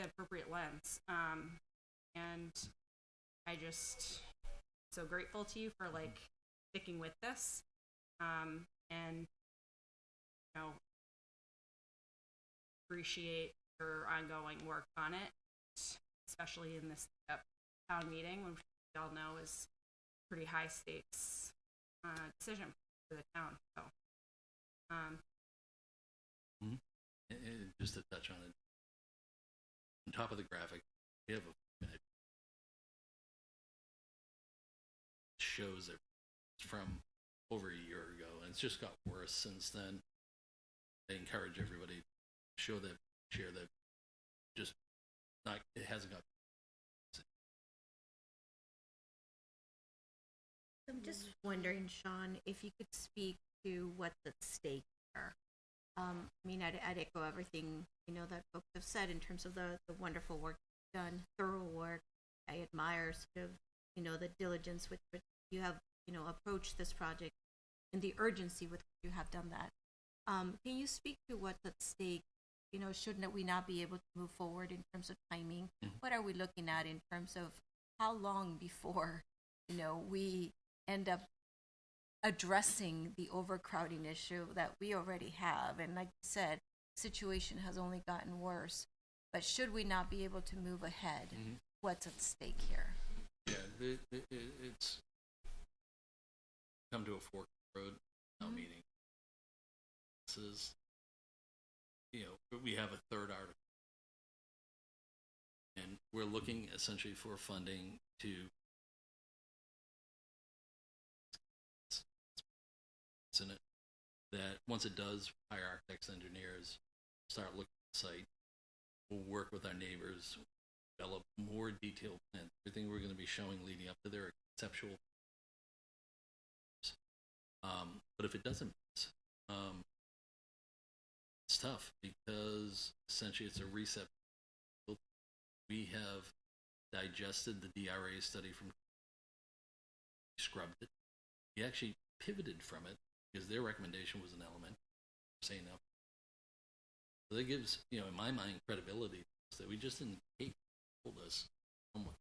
appropriate lens, and I just so grateful to you for like sticking with this, and you know, appreciate your ongoing work on it, especially in this town meeting, which we all know is pretty high stakes decision for the town. So, And just to touch on it, on top of the graphic, we have a minute shows it from over a year ago, and it's just got worse since then. I encourage everybody to show that, share that. Just not, it hasn't got. I'm just wondering, Sean, if you could speak to what's at stake here. I mean, I'd echo everything, you know, that folks have said in terms of the wonderful work you've done, thorough work. I admire sort of, you know, the diligence with which you have, you know, approached this project and the urgency with which you have done that. Can you speak to what's at stake? You know, shouldn't we not be able to move forward in terms of timing? What are we looking at in terms of how long before, you know, we end up addressing the overcrowding issue that we already have? And like you said, the situation has only gotten worse. But should we not be able to move ahead? What's at stake here? Yeah, it's come to a fork in the road now meeting. This is, you know, we have a third article, and we're looking essentially for funding to in it, that once it does, hire architects, engineers, start looking at the site. We'll work with our neighbors, develop more detailed plans. Everything we're going to be showing leading up to their conceptual. But if it doesn't, it's tough because essentially it's a reset. We have digested the DRA study from, scrubbed it. We actually pivoted from it because their recommendation was an element, saying no. So that gives, you know, in my mind, credibility that we just didn't take all this homework.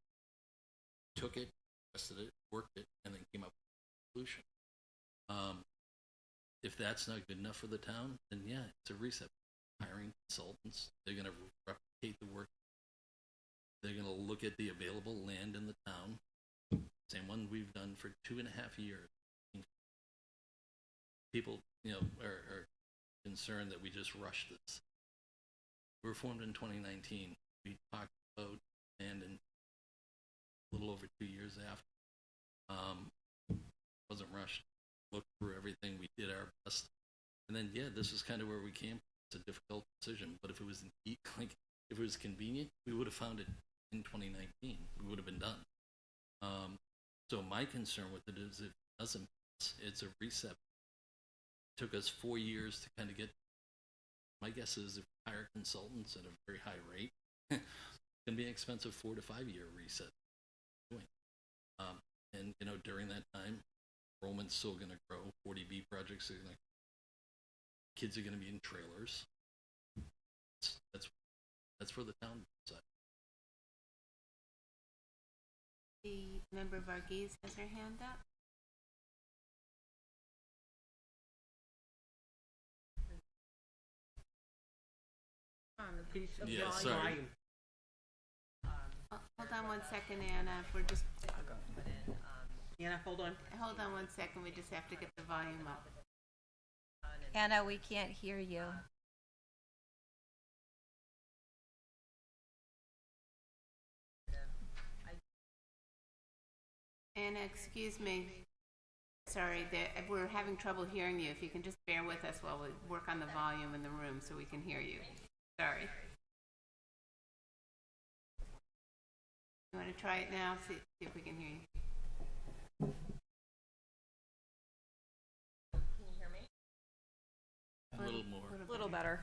Took it, tested it, worked it, and then came up with a solution. If that's not good enough for the town, then yeah, it's a reset. hiring consultants. They're going to replicate the work. They're going to look at the available land in the town. Same one we've done for 2.5 years. People, are concerned that we just rushed this. We were formed in 2019. We talked about land in a little over 2 years after. Wasn't rushed. Looked through everything. We did our best. And then, this is kind of where we came from. It's a difficult decision, but if it was if it was convenient, we would have found it in 2019. We would have been done. So my concern with it is if it doesn't, it's a reset. It took us 4 years to kind of get. My guess is if we hire consultants at a very high rate, it's going to be an expensive 4 to 5 year reset. And during that time, enrollment's still going to grow. 40B projects are going to. Kids are going to be in trailers. That's for the town side. The member Varghese has her hand up. Yeah, sorry. Hold on 1 second, Anna. We're just. Anna, hold on. Hold on 1 second. We just have to get the volume up. Anna, we can't hear you. Anna, excuse me. Sorry, we're having trouble hearing you. If you can just bear with us while we work on the volume in the room so we can hear you. Sorry. You want to try it now? See if we can hear you. A little more. A little better.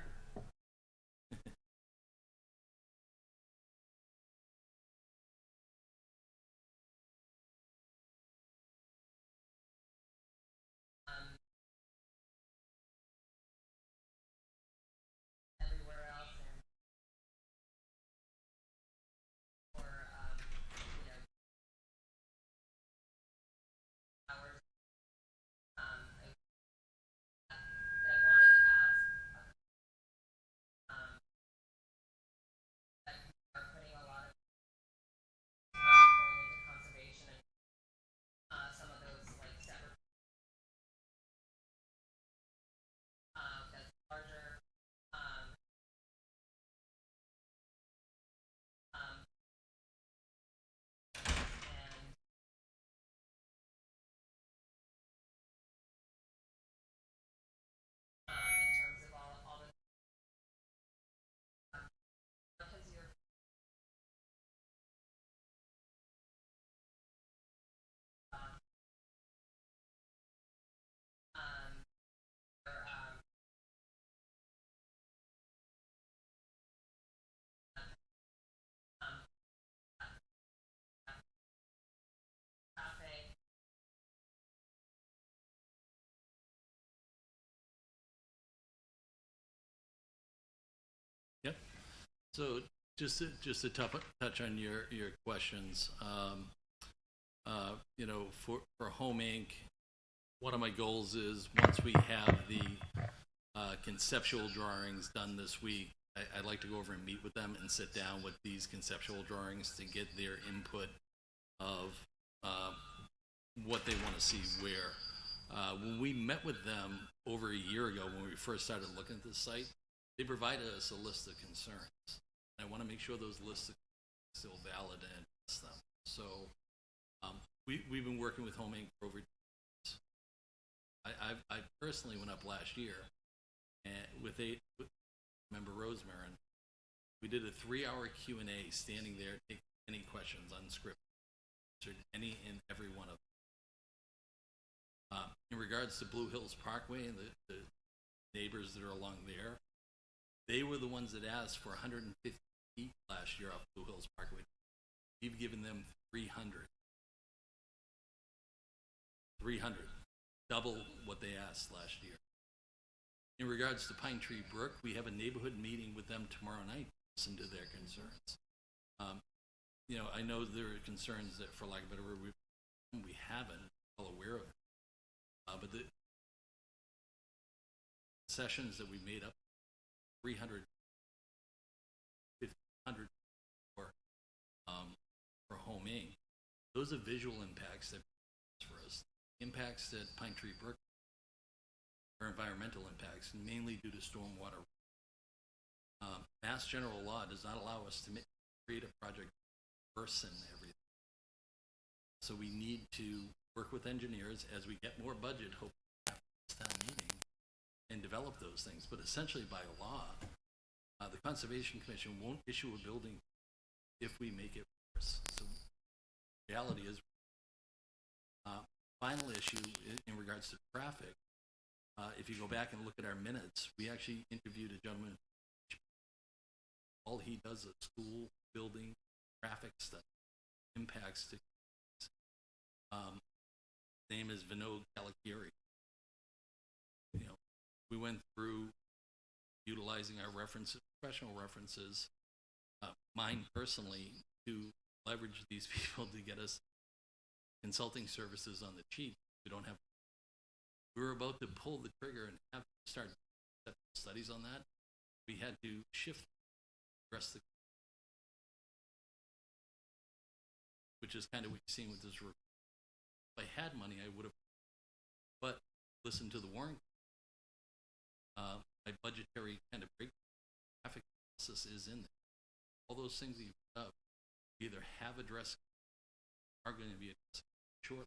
Yep. So just to touch on your questions, for Home Inc., one of my goals is once we have the conceptual drawings done this week, I'd like to go over and meet with them and sit down with these conceptual drawings to get their input of what they want to see where. When we met with them over a year ago, when we first started looking at the site, they provided us a list of concerns. I want to make sure those lists are still valid and address them. So we've been working with Home Inc. for over 2 years. I personally went up last year and with member Rosemary. We did a 3-hour Q&A standing there, taking any questions unscripted, answered any and every one of them. In regards to Blue Hills Parkway and the neighbors that are along there, they were the ones that asked for 150 feet last year off Blue Hills Parkway. We've given them 300. 300, double what they asked last year. In regards to Pine Tree Brook, we have a neighborhood meeting with them tomorrow night to listen to their concerns. I know there are concerns that, for lack of a better word, we haven't, all aware of it. But the sessions that we made up 300, 500 for homing. Those are visual impacts that for us. Impacts that Pine Tree Brook are environmental impacts, mainly due to stormwater. Mass general law does not allow us to create a project worse than everything. So we need to work with engineers as we get more budget, hopefully after this town meeting, and develop those things. But essentially by law, the Conservation Commission won't issue a building if we make it worse. So the reality is, final issue in regards to traffic, if you go back and look at our minutes, we actually interviewed a gentleman. All he does is school, building, traffic stuff, impacts to name is Vinod Kalakiri. You know, we went through utilizing our references, professional references, mine personally, to leverage these people to get us consulting services on the cheap. We don't have. We were about to pull the trigger and have to start studies on that. We had to shift the rest of the, which is kind of what you're seeing with this. If I had money, I would have, but listen to the warrant. My budgetary kind of break traffic analysis is in there. All those things that you put up either have addressed or are going to be addressed shortly.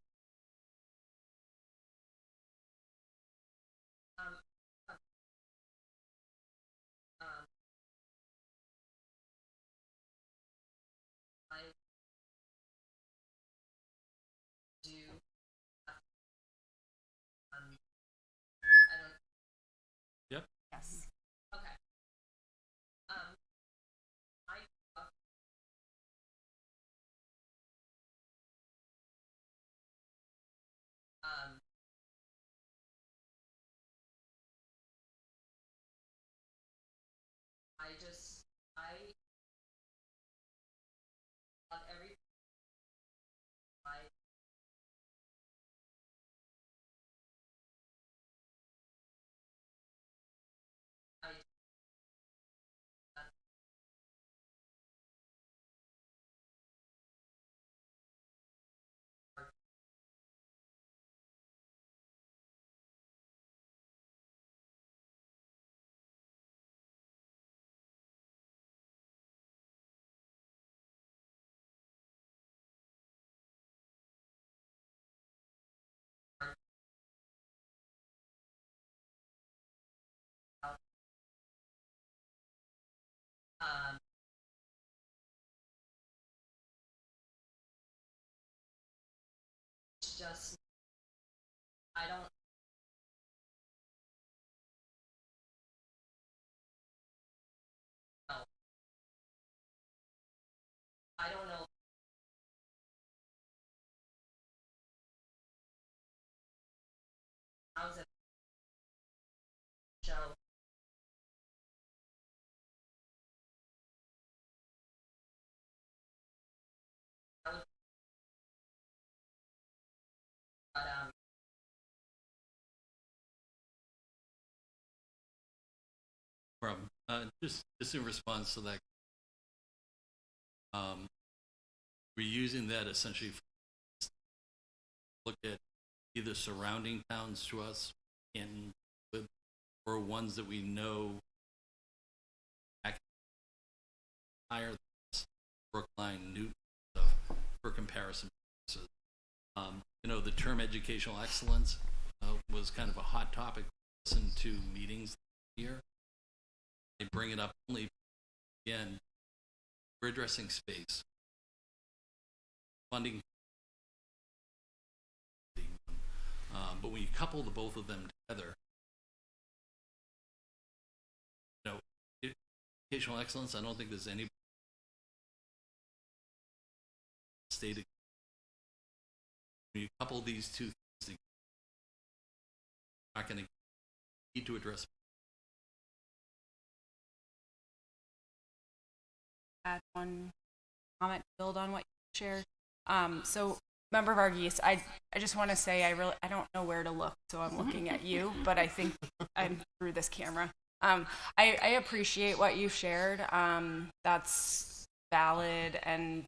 Yep. Yes. Okay. I on every just I don't know. I don't know. How's it show? But Problem. Just in response to that, we're using that essentially to look at either surrounding towns to us in or ones that we know higher than us, Brookline, Newton, stuff for comparison purposes. You know, the term educational excellence was kind of a hot topic. Listen to meetings here. I bring it up only, again, we're addressing space. Funding. But when you couple the both of them together, you know, educational excellence, I don't think there's any stated. When you couple these two things together, you're not going to need to address. Add one comment, build on what you shared. So Member Varghese, I just want to say I don't know where to look, so I'm looking at you, but I think I'm through this camera. I appreciate what you shared. That's valid, and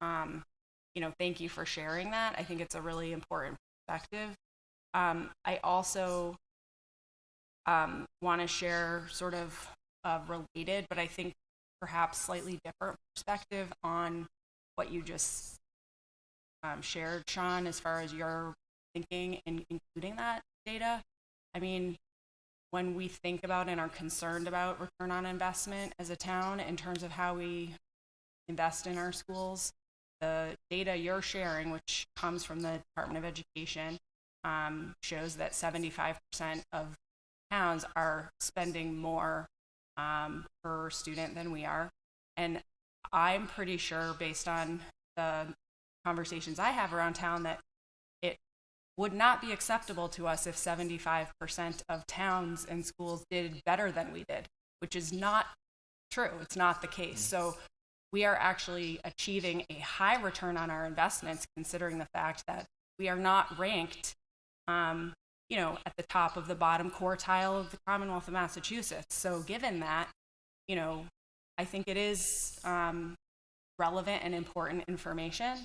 thank you for sharing that. I think it's a really important perspective. I also want to share sort of related, but I think perhaps slightly different perspective on what you just shared, Sean, as far as your thinking in including that data. I mean, when we think about and are concerned about return on investment as a town in terms of how we invest in our schools, the data you're sharing, which comes from the Department of Education, shows that 75% of towns are spending more per student than we are. And I'm pretty sure, based on the conversations I have around town, that it would not be acceptable to us if 75% of towns and schools did better than we did, which is not true. It's not the case. So we are actually achieving a high return on our investments, considering the fact that we are not ranked, at the top of the bottom quartile of the Commonwealth of Massachusetts. So given that, I think it is relevant and important information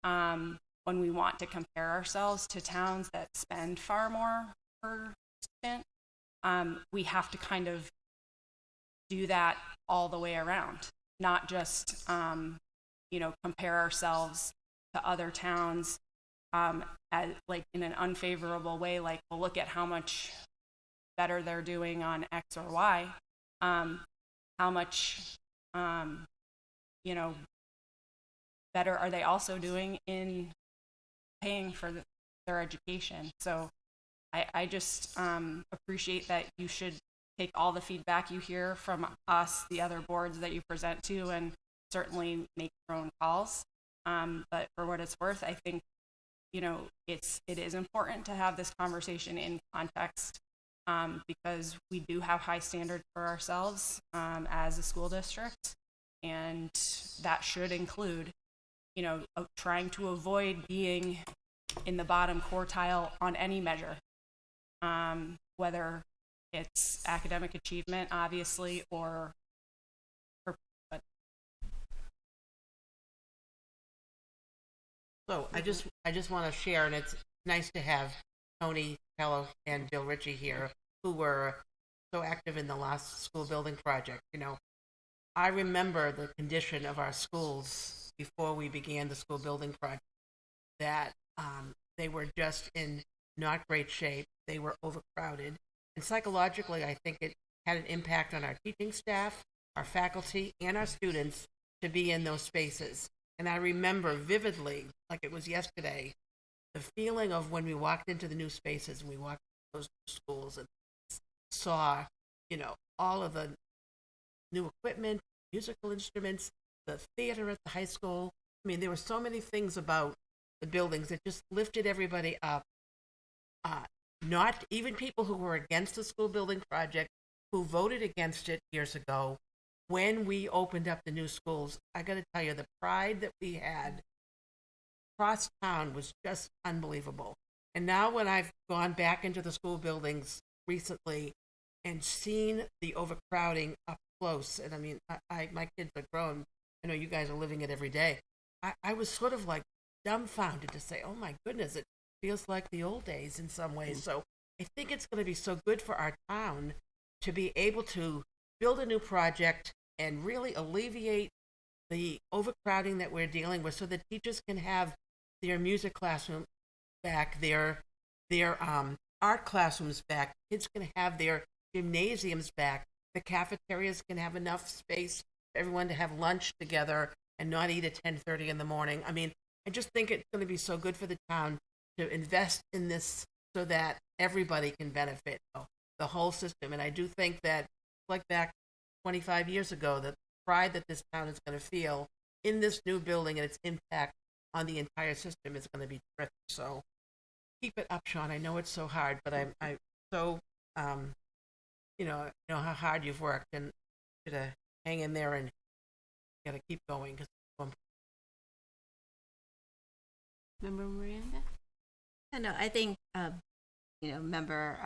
when we want to compare ourselves to towns that spend far more per student. We have to kind of do that all the way around, not just compare ourselves to other towns as like in an unfavorable way, like, well, look at how much better they're doing on X or Y. How much better are they also doing in paying for their education? So I just appreciate that you should take all the feedback you hear from us, the other boards that you present to, and certainly make your own calls. But for what it's worth, I think it is important to have this conversation in context, because we do have high standards for ourselves as a school district, and that should include trying to avoid being in the bottom quartile on any measure, whether it's academic achievement, obviously, or So I just want to share, and it's nice to have Tony Pello and Bill Ritchie here, who were so active in the last school building project. I remember the condition of our schools before we began the school building project, that they were just in not great shape. They were overcrowded. And psychologically, I think it had an impact on our teaching staff, our faculty, and our students to be in those spaces. And I remember vividly, like it was yesterday, the feeling of when we walked into the new spaces and we walked into those new schools and saw, all of the new equipment, musical instruments, the theater at the high school. I mean, there were so many things about the buildings that just lifted everybody up. Not even people who were against the school building project, who voted against it years ago. When we opened up the new schools, I got to tell you, the pride that we had across town was just unbelievable. And now when I've gone back into the school buildings recently and seen the overcrowding up close, and I mean, my kids are grown. I know you guys are living it every day. I was sort of like dumbfounded to say, oh my goodness, it feels like the old days in some ways. So I think it's going to be so good for our town to be able to build a new project and really alleviate the overcrowding that we're dealing with, so that teachers can have their music classroom back, their art classrooms back, kids can have their gymnasiums back, the cafeterias can have enough space for everyone to have lunch together and not eat at 10:30 in the morning. I mean, I just think it's going to be so good for the town to invest in this so that everybody can benefit, the whole system. And I do think that, like back 25 years ago, the pride that this town is going to feel in this new building and its impact on the entire system is going to be terrific. So keep it up, Sean. I know it's so hard, but I'm so know how hard you've worked, and you gotta hang in there and you gotta keep going. Member Miranda? No, I think, member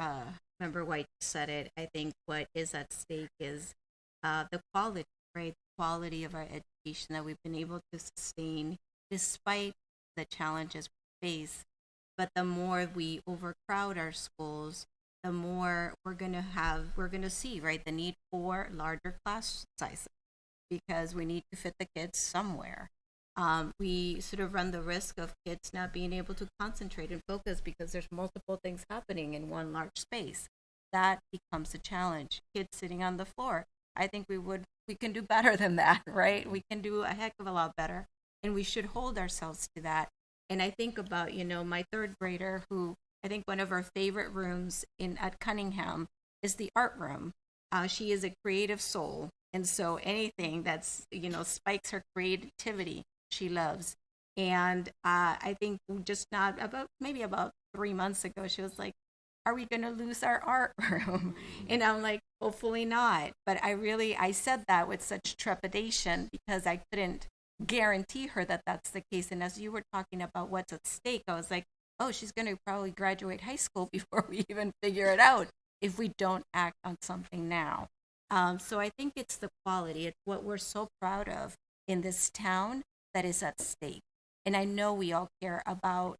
Member White said it. I think what is at stake is the quality, right? The quality of our education that we've been able to sustain despite the challenges we face. But the more we overcrowd our schools, the more we're going to see, right, the need for larger class sizes because we need to fit the kids somewhere. We sort of run the risk of kids not being able to concentrate and focus because there's multiple things happening in one large space. That becomes a challenge. Kids sitting on the floor. I think we can do better than that, right? We can do a heck of a lot better, and we should hold ourselves to that. And I think about, my third grader who I think one of her favorite rooms at Cunningham is the art room. She is a creative soul. And so anything that's, spikes her creativity, she loves. And I think maybe about 3 months ago, she was like, are we going to lose our art room? And I'm like, hopefully not. But I said that with such trepidation because I couldn't guarantee her that that's the case. And as you were talking about what's at stake, I was like, oh, she's going to probably graduate high school before we even figure it out if we don't act on something now. So I think it's the quality. It's what we're so proud of in this town that is at stake. And I know we all care about,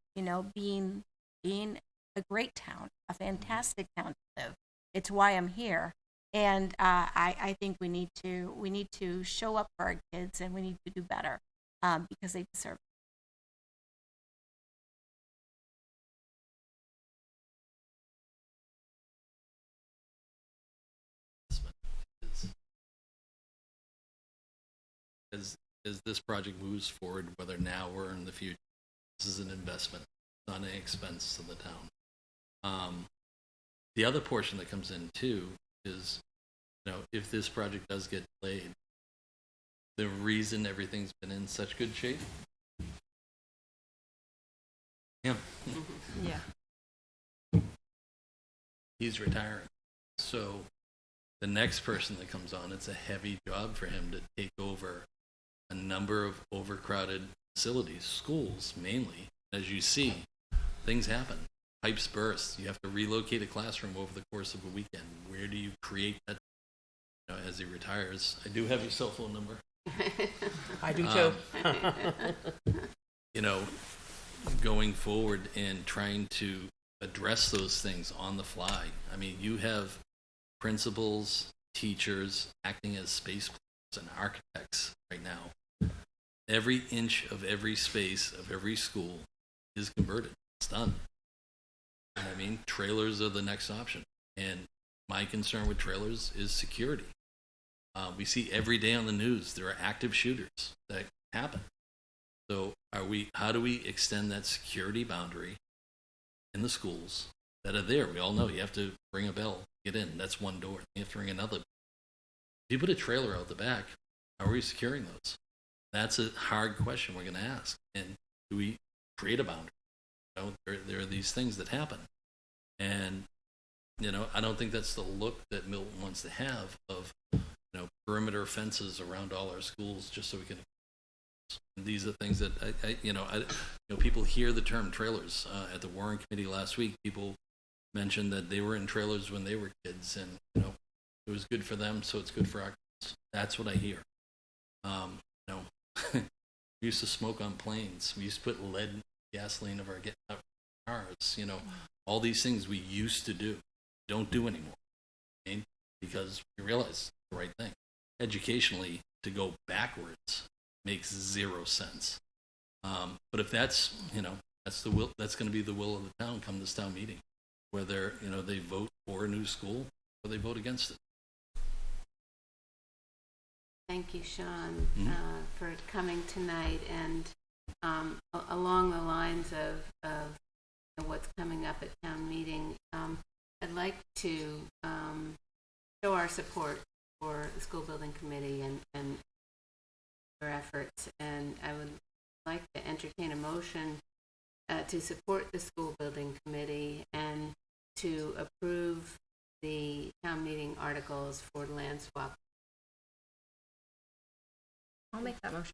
being a great town, a fantastic town to live. It's why I'm here. And I think we need to show up for our kids, and we need to do better because they deserve it. As this project moves forward, whether now or in the future, this is an investment, not an expense to the town. The other portion that comes in too is, if this project does get delayed, the reason everything's been in such good shape, him. Yeah. He's retiring. So the next person that comes on, it's a heavy job for him to take over a number of overcrowded facilities, schools mainly. As you see, things happen. Pipes burst. You have to relocate a classroom over the course of a weekend. Where do you create that? As he retires, I do have your cell phone number. I do too. Going forward and trying to address those things on the fly. I mean, you have principals, teachers acting as space planners and architects right now. Every inch of every space of every school is converted. It's done. And I mean, trailers are the next option. And my concern with trailers is security. We see every day on the news there are active shooters that happen. So how do we extend that security boundary in the schools that are there? We all know you have to ring a bell, get in. That's one door. You have to ring another. If you put a trailer out the back, how are we securing those? That's a hard question we're going to ask. And do we create a boundary? There are these things that happen. And, I don't think that's the look that Milton wants to have of, perimeter fences around all our schools just so we can. These are things that people hear the term trailers. At the Warren Committee last week, people mentioned that they were in trailers when they were kids, and it was good for them, so it's good for our kids. That's what I hear. We used to smoke on planes. We used to put lead gasoline of our cars. All these things we used to do, don't do anymore, because we realize it's the right thing. Educationally, to go backwards makes zero sense. But if that's that's the will, that's going to be the will of the town come this town meeting, whether they vote for a new school or they vote against it. Thank you, Sean, for coming tonight. And along the lines of what's coming up at town meeting, I'd like to show our support for the school building committee and their efforts. And I would like to entertain a motion to support the school building committee and to approve the town meeting articles for land swap. I'll make that motion.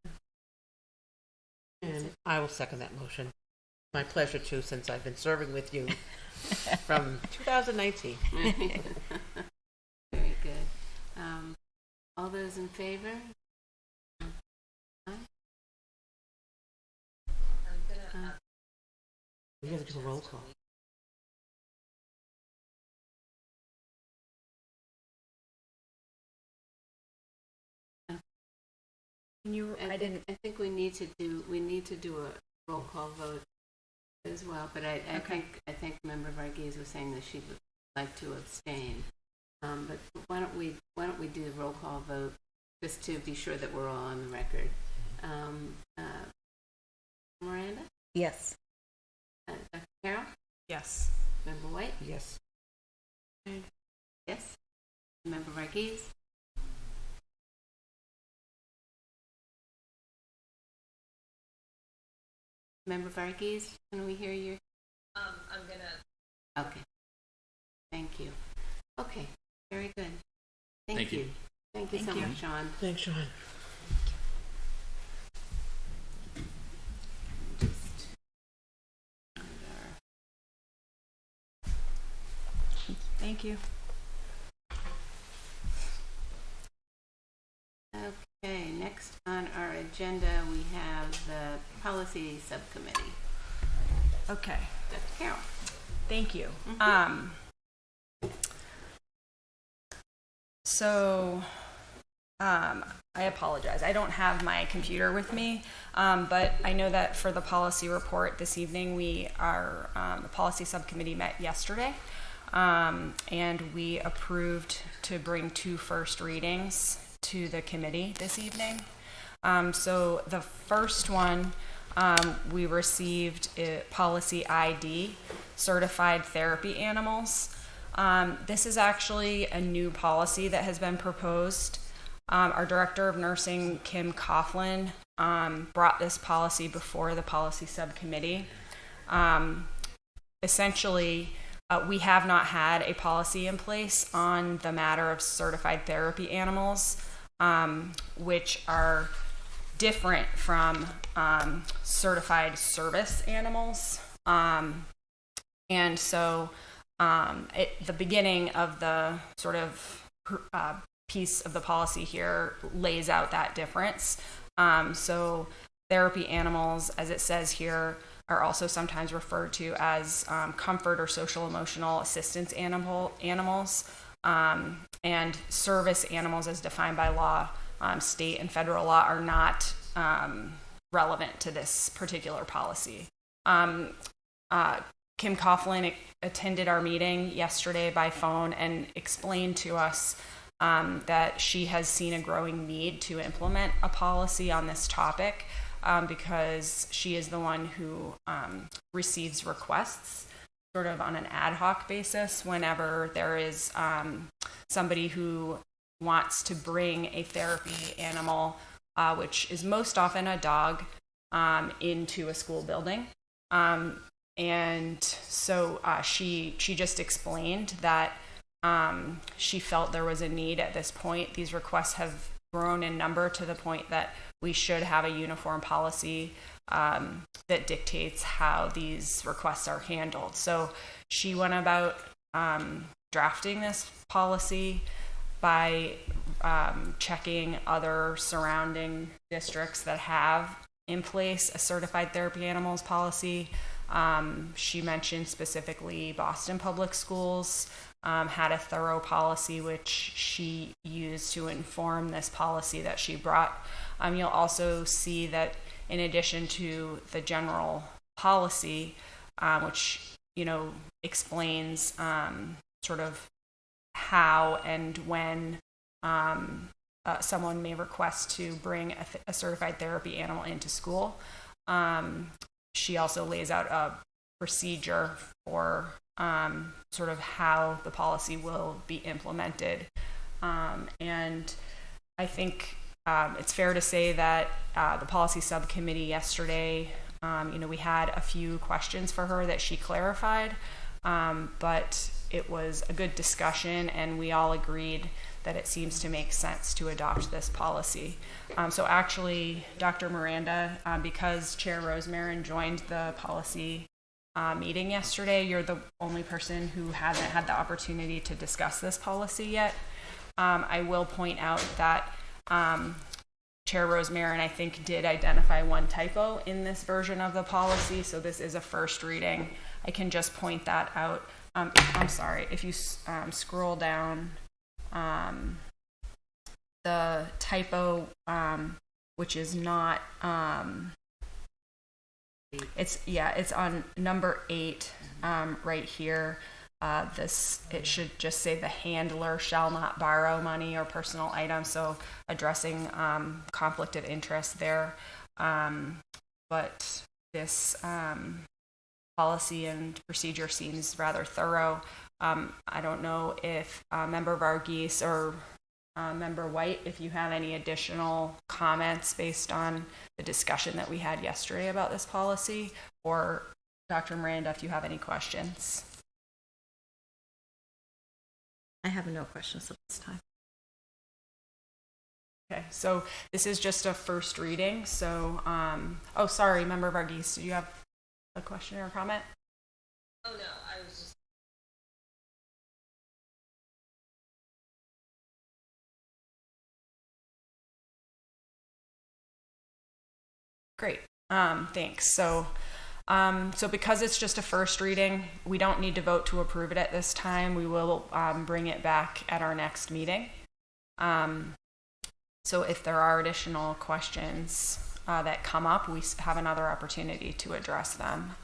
And I will second that motion. My pleasure too, since I've been serving with you from 2019. Very good. All those in favor? Aye. I'm gonna, We gotta do a roll call. Can you, I didn't, I think we need to do a roll call vote as well, but I Okay. think Member Varghese was saying that she would like to abstain. But why don't we do the roll call vote just to be sure that we're all on the record. Miranda? Yes. Dr. Carroll? yes. Member White? Yes. Yes. Member Varghese? Member Varghese, can we hear you? I'm gonna, Okay. Thank you. Okay, very good. Thank you. Thank you so Thank you. much, Sean. Thanks, Sean. Just find Thank you. Okay, next on our agenda, we have the policy subcommittee. Okay. Dr. Carroll. Thank you. Mhm. So, I apologize. I don't have my computer with me, but I know that for the policy report this evening, the policy subcommittee met yesterday, and we approved to bring 2 first readings to the committee this evening. So the first one, we received policy ID, certified therapy animals. This is actually a new policy that has been proposed. Our director of nursing, Kim Coughlin, brought this policy before the policy subcommittee. Essentially, we have not had a policy in place on the matter of certified therapy animals, which are different from certified service animals. And so the beginning of the sort of piece of the policy here lays out that difference. So therapy animals, as it says here, are also sometimes referred to as comfort or social emotional assistance animals. And service animals, as defined by law, state and federal law, are not relevant to this particular policy. Kim Coughlin attended our meeting yesterday by phone and explained to us that she has seen a growing need to implement a policy on this topic because she is the one who receives requests sort of on an ad hoc basis whenever there is somebody who wants to bring a therapy animal, which is most often a dog, into a school building. And so she just explained that she felt there was a need at this point. These requests have grown in number to the point that we should have a uniform policy that dictates how these requests are handled. So she went about drafting this policy by checking other surrounding districts that have in place a certified therapy animals policy. She mentioned specifically Boston Public Schools had a thorough policy which she used to inform this policy that she brought. You'll also see that in addition to the general policy, which explains sort of how and when someone may request to bring a certified therapy animal into school. She also lays out a procedure for sort of how the policy will be implemented. And I think it's fair to say that the policy subcommittee yesterday, we had a few questions for her that she clarified, but it was a good discussion and we all agreed that it seems to make sense to adopt this policy. So actually, Dr. Miranda, because Chair Rosemarin joined the policy meeting yesterday. You're the only person who hasn't had the opportunity to discuss this policy yet. I will point out that Chair Rosemary, I think, did identify one typo in this version of the policy, so this is a first reading. I can just point that out. I'm sorry, if you scroll down, the typo, which is not, it's on number 8, right here. It should just say the handler shall not borrow money or personal items, so addressing conflict of interest there. But this policy and procedure seems rather thorough. I don't know if Member Varghese or Member White, if you have any additional comments based on the discussion that we had yesterday about this policy, or Dr. Miranda, if you have any questions. I have no questions at this time. Okay, so this is just a first reading. So, oh, sorry, Member Varghese, do you have a question or a comment? Oh, no, I was just. Great, thanks. So because it's just a first reading, we don't need to vote to approve it at this time. We will bring it back at our next meeting. So if there are additional questions that come up, we have another opportunity to address them.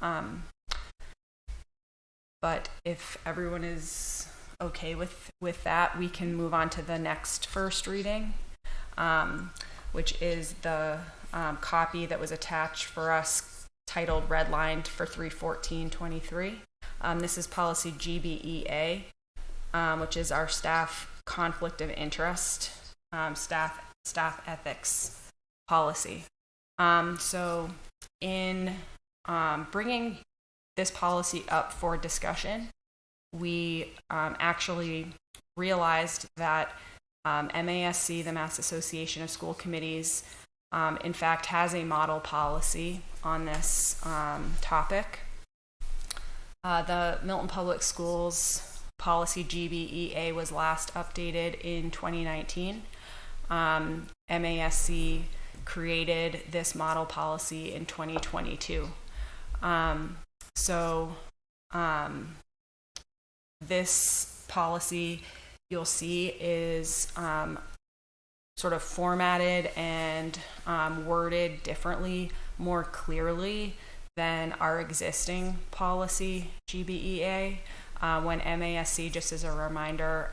But if everyone is okay with that, we can move on to the next first reading, which is the copy that was attached for us, titled Redlined for 31423. This is policy GBEA, which is our staff conflict of interest, staff ethics policy. So in bringing this policy up for discussion, we actually realized that MASC, the Mass Association of School Committees, in fact has a model policy on this topic. The Milton Public Schools policy GBEA was last updated in 2019. MASC created this model policy in 2022. This policy, you'll see, is sort of formatted and worded differently, more clearly than our existing policy GBEA. When MASC, just as a reminder,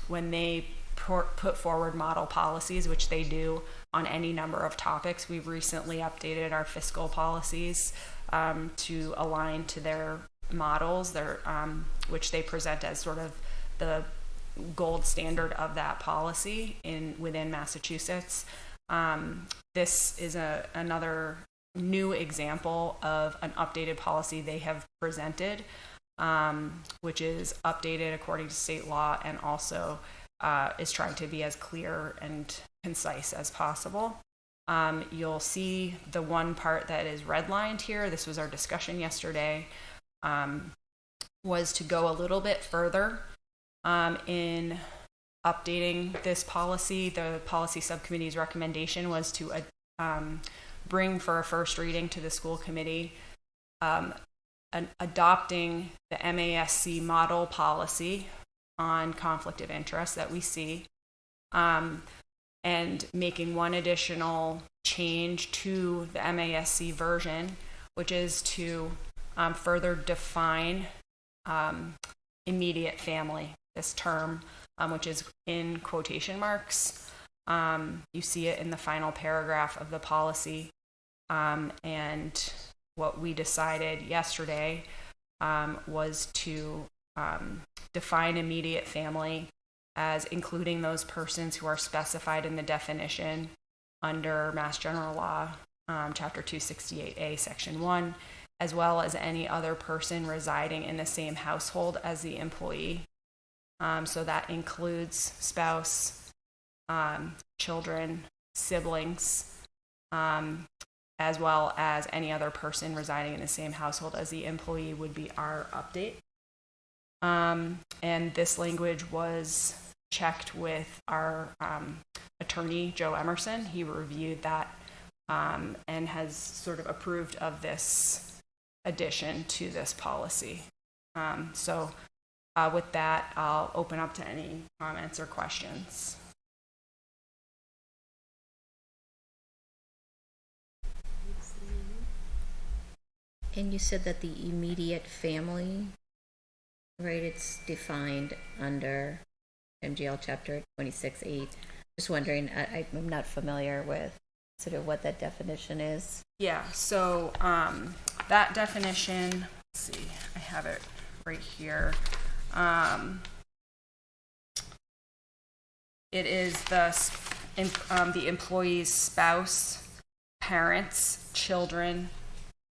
when they put forward model policies, which they do on any number of topics, we've recently updated our fiscal policies to align to their models, which they present as sort of the gold standard of that policy within Massachusetts. This is another new example of an updated policy they have presented, which is updated according to state law and also is trying to be as clear and concise as possible. You'll see the one part that is redlined here. This was our discussion yesterday, was to go a little bit further in updating this policy. The policy subcommittee's recommendation was to bring for a first reading to the school committee adopting the MASC model policy on conflict of interest that we see, and making one additional change to the MASC version, which is to further define immediate family, this term, which is in quotation marks. You see it in the final paragraph of the policy. And what we decided yesterday was to define immediate family as including those persons who are specified in the definition under Mass General Law, Chapter 268A, Section 1, as well as any other person residing in the same household as the employee. So that includes spouse, children, siblings, as well as any other person residing in the same household as the employee would be our update. And this language was checked with our attorney, Joe Emerson. He reviewed that and has sort of approved of this addition to this policy. So with that, I'll open up to any comments or questions. And you said that the immediate family, right, it's defined under MGL chapter 26.8. Just wondering, I'm not familiar with sort of what that definition is. Yeah, so that definition, let's see, I have it right here. It is the employee's spouse, parents, children,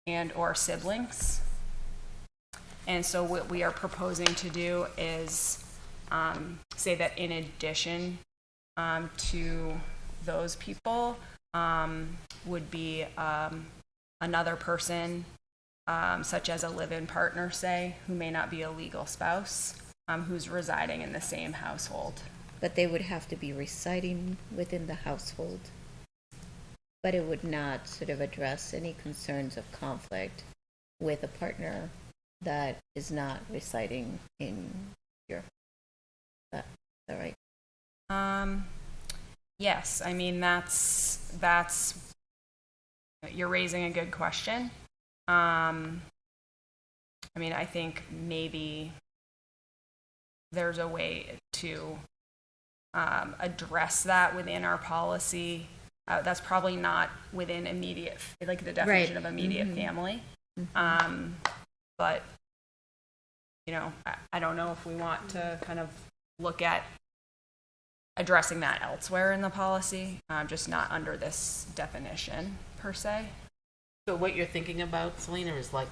and or siblings. And so what we are proposing to do is say that in addition to those people would be another person, such as a live-in partner, say, who may not be a legal spouse, who's residing in the same household. But they would have to be residing within the household. But it would not sort of address any concerns of conflict with a partner that is not residing in your. Is that right? Yes, I mean that's you're raising a good question. I mean, I think maybe there's a way to address that within our policy. That's probably not within immediate, like the definition of immediate family. But, you know, I don't know if we want to kind of look at addressing that elsewhere in the policy, just not under this definition per se. So what you're thinking about, Selena, is like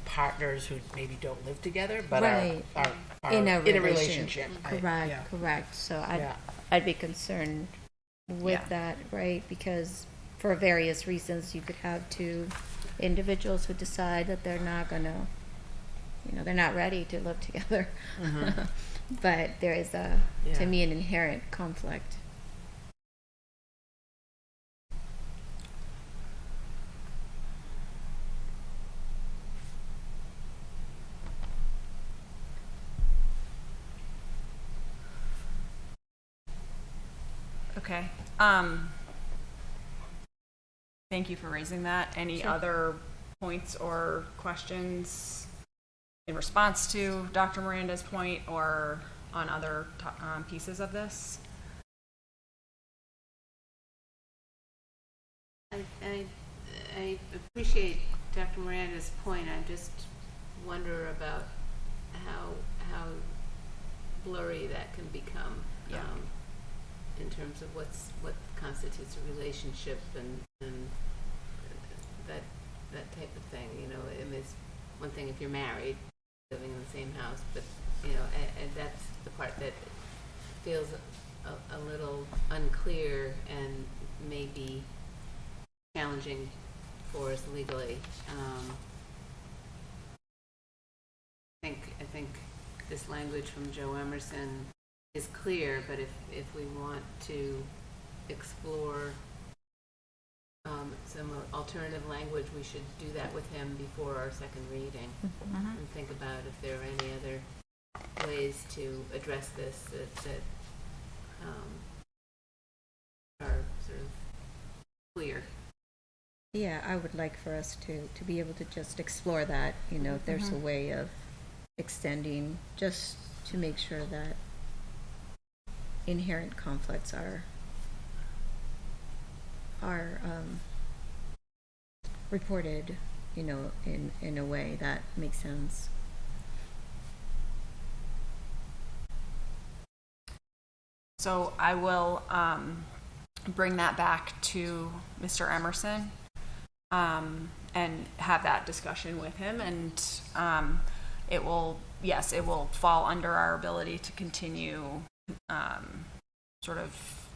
partners who maybe don't live together, but Right. are In a relationship. Correct, Yeah. correct. So Yeah. I'd be concerned with Yeah. that, right? Because for various reasons, you could have two individuals who decide that they're not gonna, they're not ready to live together. But there is to Yeah. me, an inherent conflict. Okay. Thank you for raising that. Any other points or questions in response to Dr. Miranda's point or on other pieces of this? I appreciate Dr. Miranda's point. I just wonder about how blurry that can become. Yeah. In terms of what constitutes a relationship and that type of thing, and it's one thing if you're married, living in the same house, but and that's the part that feels a little unclear and maybe challenging for us legally. I think this language from Joe Emerson is clear, but if we want to explore some alternative language, we should do that with him before our second reading and think about if there are any other ways to address this that are sort of clear. Yeah, I would like for us to be able to just explore that, if there's a way of extending, just to make sure that inherent conflicts are reported, in a way that makes sense. So I will bring that back to Mr. Emerson and have that discussion with him, and it will fall under our ability to continue sort of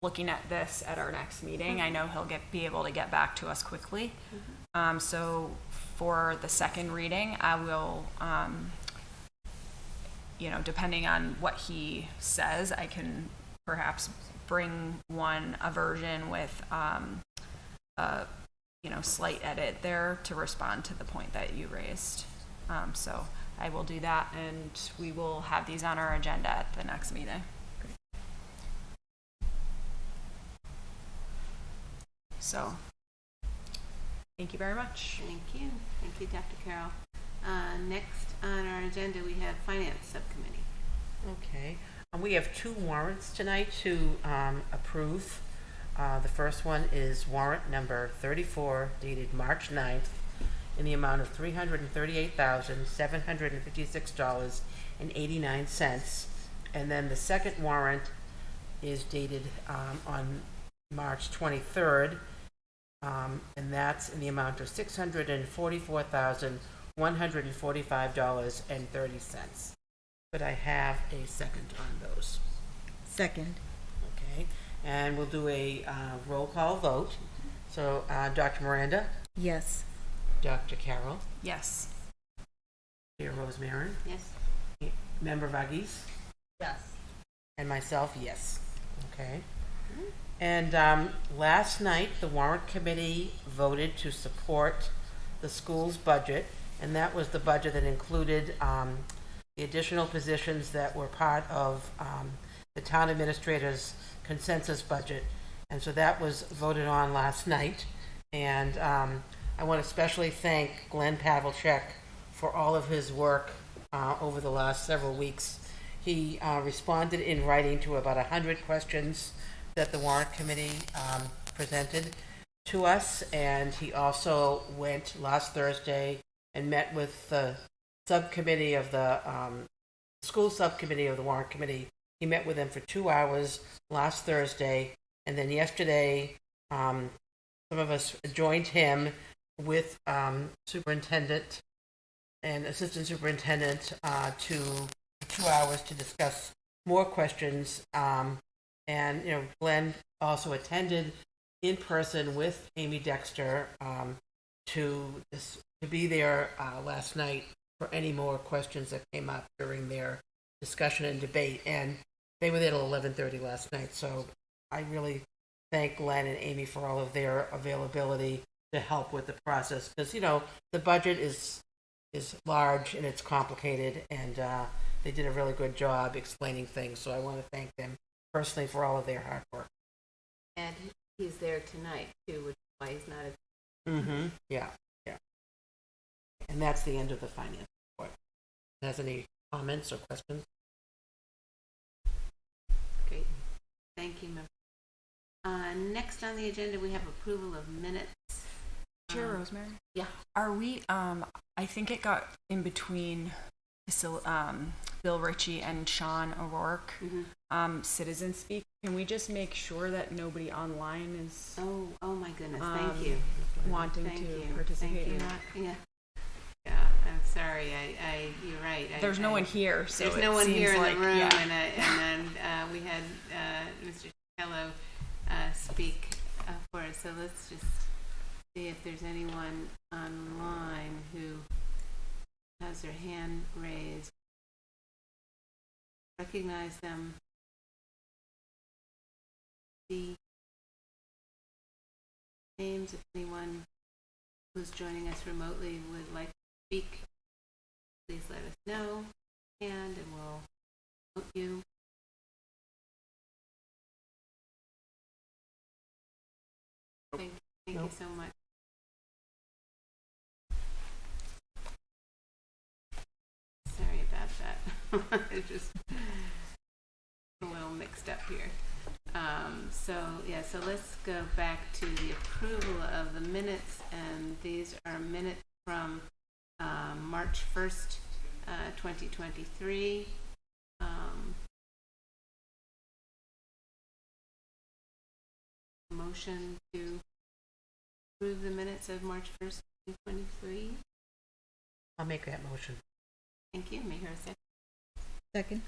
looking at this at our next meeting. I know he'll be able to get back to us quickly. So for the second reading, I will, depending on what he says, I can perhaps bring a version with slight edit there to respond to the point that you raised. So I will do that, and we will have these on our agenda at the next meeting. So, thank you very much. Thank you. Thank you, Dr. Carroll. Next on our agenda, we have Finance Subcommittee. Okay. We have two warrants tonight to approve. The first one is warrant number 34, dated March 9th, in the amount of $338,756.89. And then the second warrant is dated on March 23rd, and that's in the amount of $644,145.30. Could I have a second on those? Second. Okay, and we'll do a roll call vote. So, Dr. Miranda, Yes. Dr. Carroll, Yes. Chair Rosemary, Yes? Member Vagis, Yes. and myself, yes. Okay. And last night, the warrant committee voted to support the school's budget, and that was the budget that included the additional positions that were part of the town administrator's consensus budget. And so that was voted on last night. And I want to especially thank Glenn Pavlicek for all of his work over the last several weeks. He responded in writing to about 100 questions that the warrant committee presented to us, and he also went last Thursday and met with the subcommittee of the school subcommittee of the warrant committee. He met with them for 2 hours last Thursday, and then yesterday some of us joined him with superintendent and assistant superintendent to 2 hours to discuss more questions. And Glenn also attended in person with Amy Dexter to be there last night for any more questions that came up during their discussion and debate. And they were there till 11:30 last night. So I really thank Glenn and Amy for all of their availability to help with the process, because the budget is large and it's complicated, and they did a really good job explaining things. So I want to thank them personally for all of their hard work. And he's there tonight, too, which is why he's not at... Yeah. And that's the end of the finance report. Has any comments or questions? Great. Thank you, member. Next on the agenda, we have approval of minutes. Chair Rosemary? Yeah. Are we, I think it got in between Bill Ritchie and Sean O'Rourke, citizen speak. Can we just make sure that nobody online is Oh my goodness, thank you. wanting Thank to you. participate Thank in you. that? Yeah, I'm sorry, you're right. There's no one here, so There's it no one seems here in like, the room, yeah. and then we had Mr. Hello speak for us. So let's just see if there's anyone online who has their hand raised. Recognize them. The names, if anyone who's joining us remotely would like to speak, please let us know, and we'll note you. Thank you so much. Sorry about that. It's just a little mixed up here. So let's go back to the approval of the minutes, and these are minutes from March 1st, 2023. Motion to approve the minutes of March 1st, 2023. I'll make that motion. Thank you. May I hear a second? Second.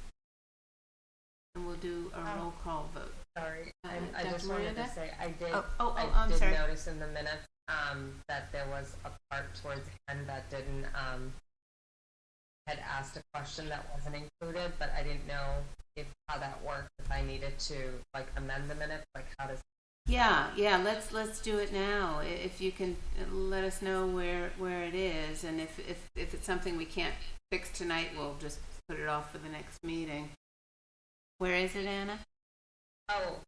and we'll do a roll call vote. Sorry, I Dr. just wanted Miranda? to say, I did, I'm I did sorry. notice in the minutes, that there was a part towards the end that didn't, had asked a question that wasn't included, but I didn't know how that worked, if I needed to, like, amend the minutes, like, how does, Yeah, let's do it now. If you can let us know where it is, and if it's something we can't fix tonight, we'll just put it off for the next meeting. Where is it, Anna? oh,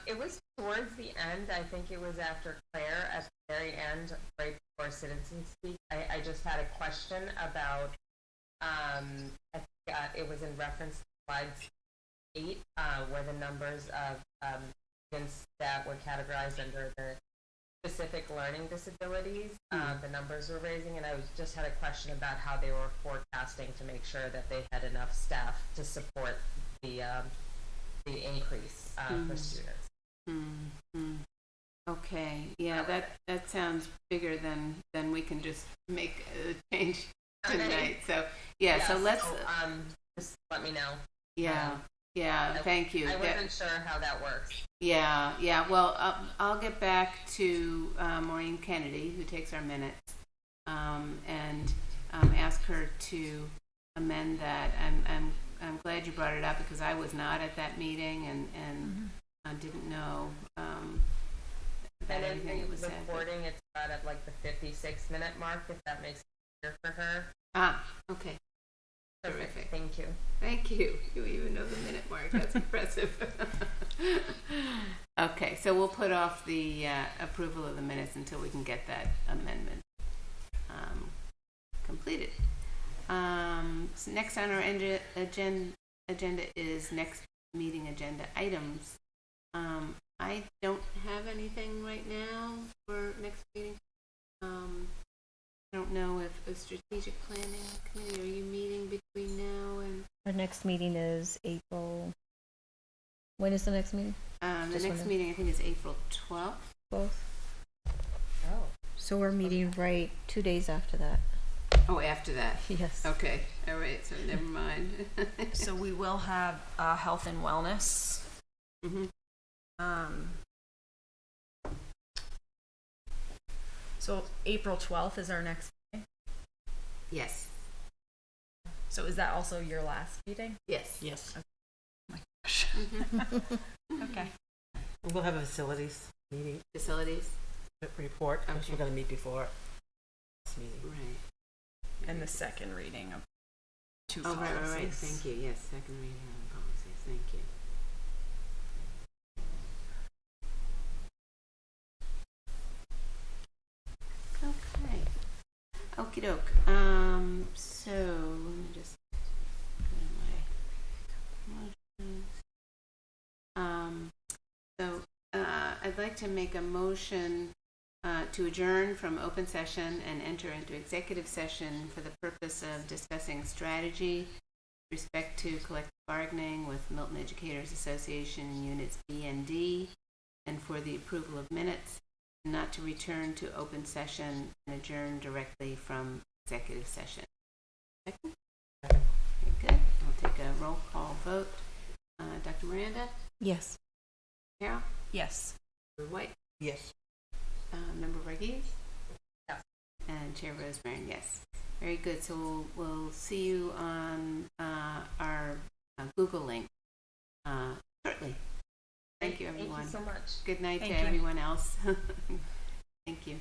it was towards the end, I think it was after Claire, at the very end, right before citizens speak, I just had a question about, I think, it was in reference to slides 8, where the numbers of, students that were categorized under the specific learning disabilities, the numbers were raising, and I just had a question about how they were forecasting to make sure that they had enough staff to support the increase for students. Okay, yeah, that sounds bigger than we can just make a change tonight. So so let's. Just let me know. Yeah, thank you. I wasn't sure how that works. Yeah. Well, I'll get back to Maureen Kennedy, who takes our minutes, and ask her to amend that. I'm glad you brought it up because I was not at that meeting and I didn't know that And anything in that was the said. recording, it's about at like the 56-minute mark, if that makes it easier for her. Okay. Perfect. Terrific. Thank you. Thank you. You even know the minute mark. That's impressive. Okay, so we'll put off the approval of the minutes until we can get that amendment completed. So next on our agenda is next meeting agenda items. I don't have anything right now for next meeting. I don't know if a strategic planning committee, are you meeting between now and? Our next meeting is April. When is the next meeting? The Just next wondering. meeting I think is April 12th. Both. Oh. So we're meeting right 2 days after that. Oh, after that. Yes. Okay, all right, so never mind. So we will have health and wellness. Mhm. So April 12th is our next meeting. Yes. So is that also your last meeting? Yes. Yes. Okay. We'll have a facilities meeting Facilities, report, because Okay. we're gonna meet before this meeting. right. And the second reading of 2 Oh, policies. right, thank you, yes, second reading on policies, thank you. Okay. Okey doke, so, let me just go to my motions. I'd like to make a motion to adjourn from open session and enter into executive session for the purpose of discussing strategy with respect to collective bargaining with Milton Educators Association in Units B and D, and for the approval of minutes, not to return to open session and adjourn directly from executive session. Second? Okay, good. I'll take a roll call vote. Dr. Miranda? Yes. Carol? Yes. Member White? Yes. Member Varghese? Yes. And Chair Rosemary, yes. Very good. So we'll see you on our Google link shortly. Thank you, everyone. Thank you so much. Good night Thank to you. everyone else. Thank you.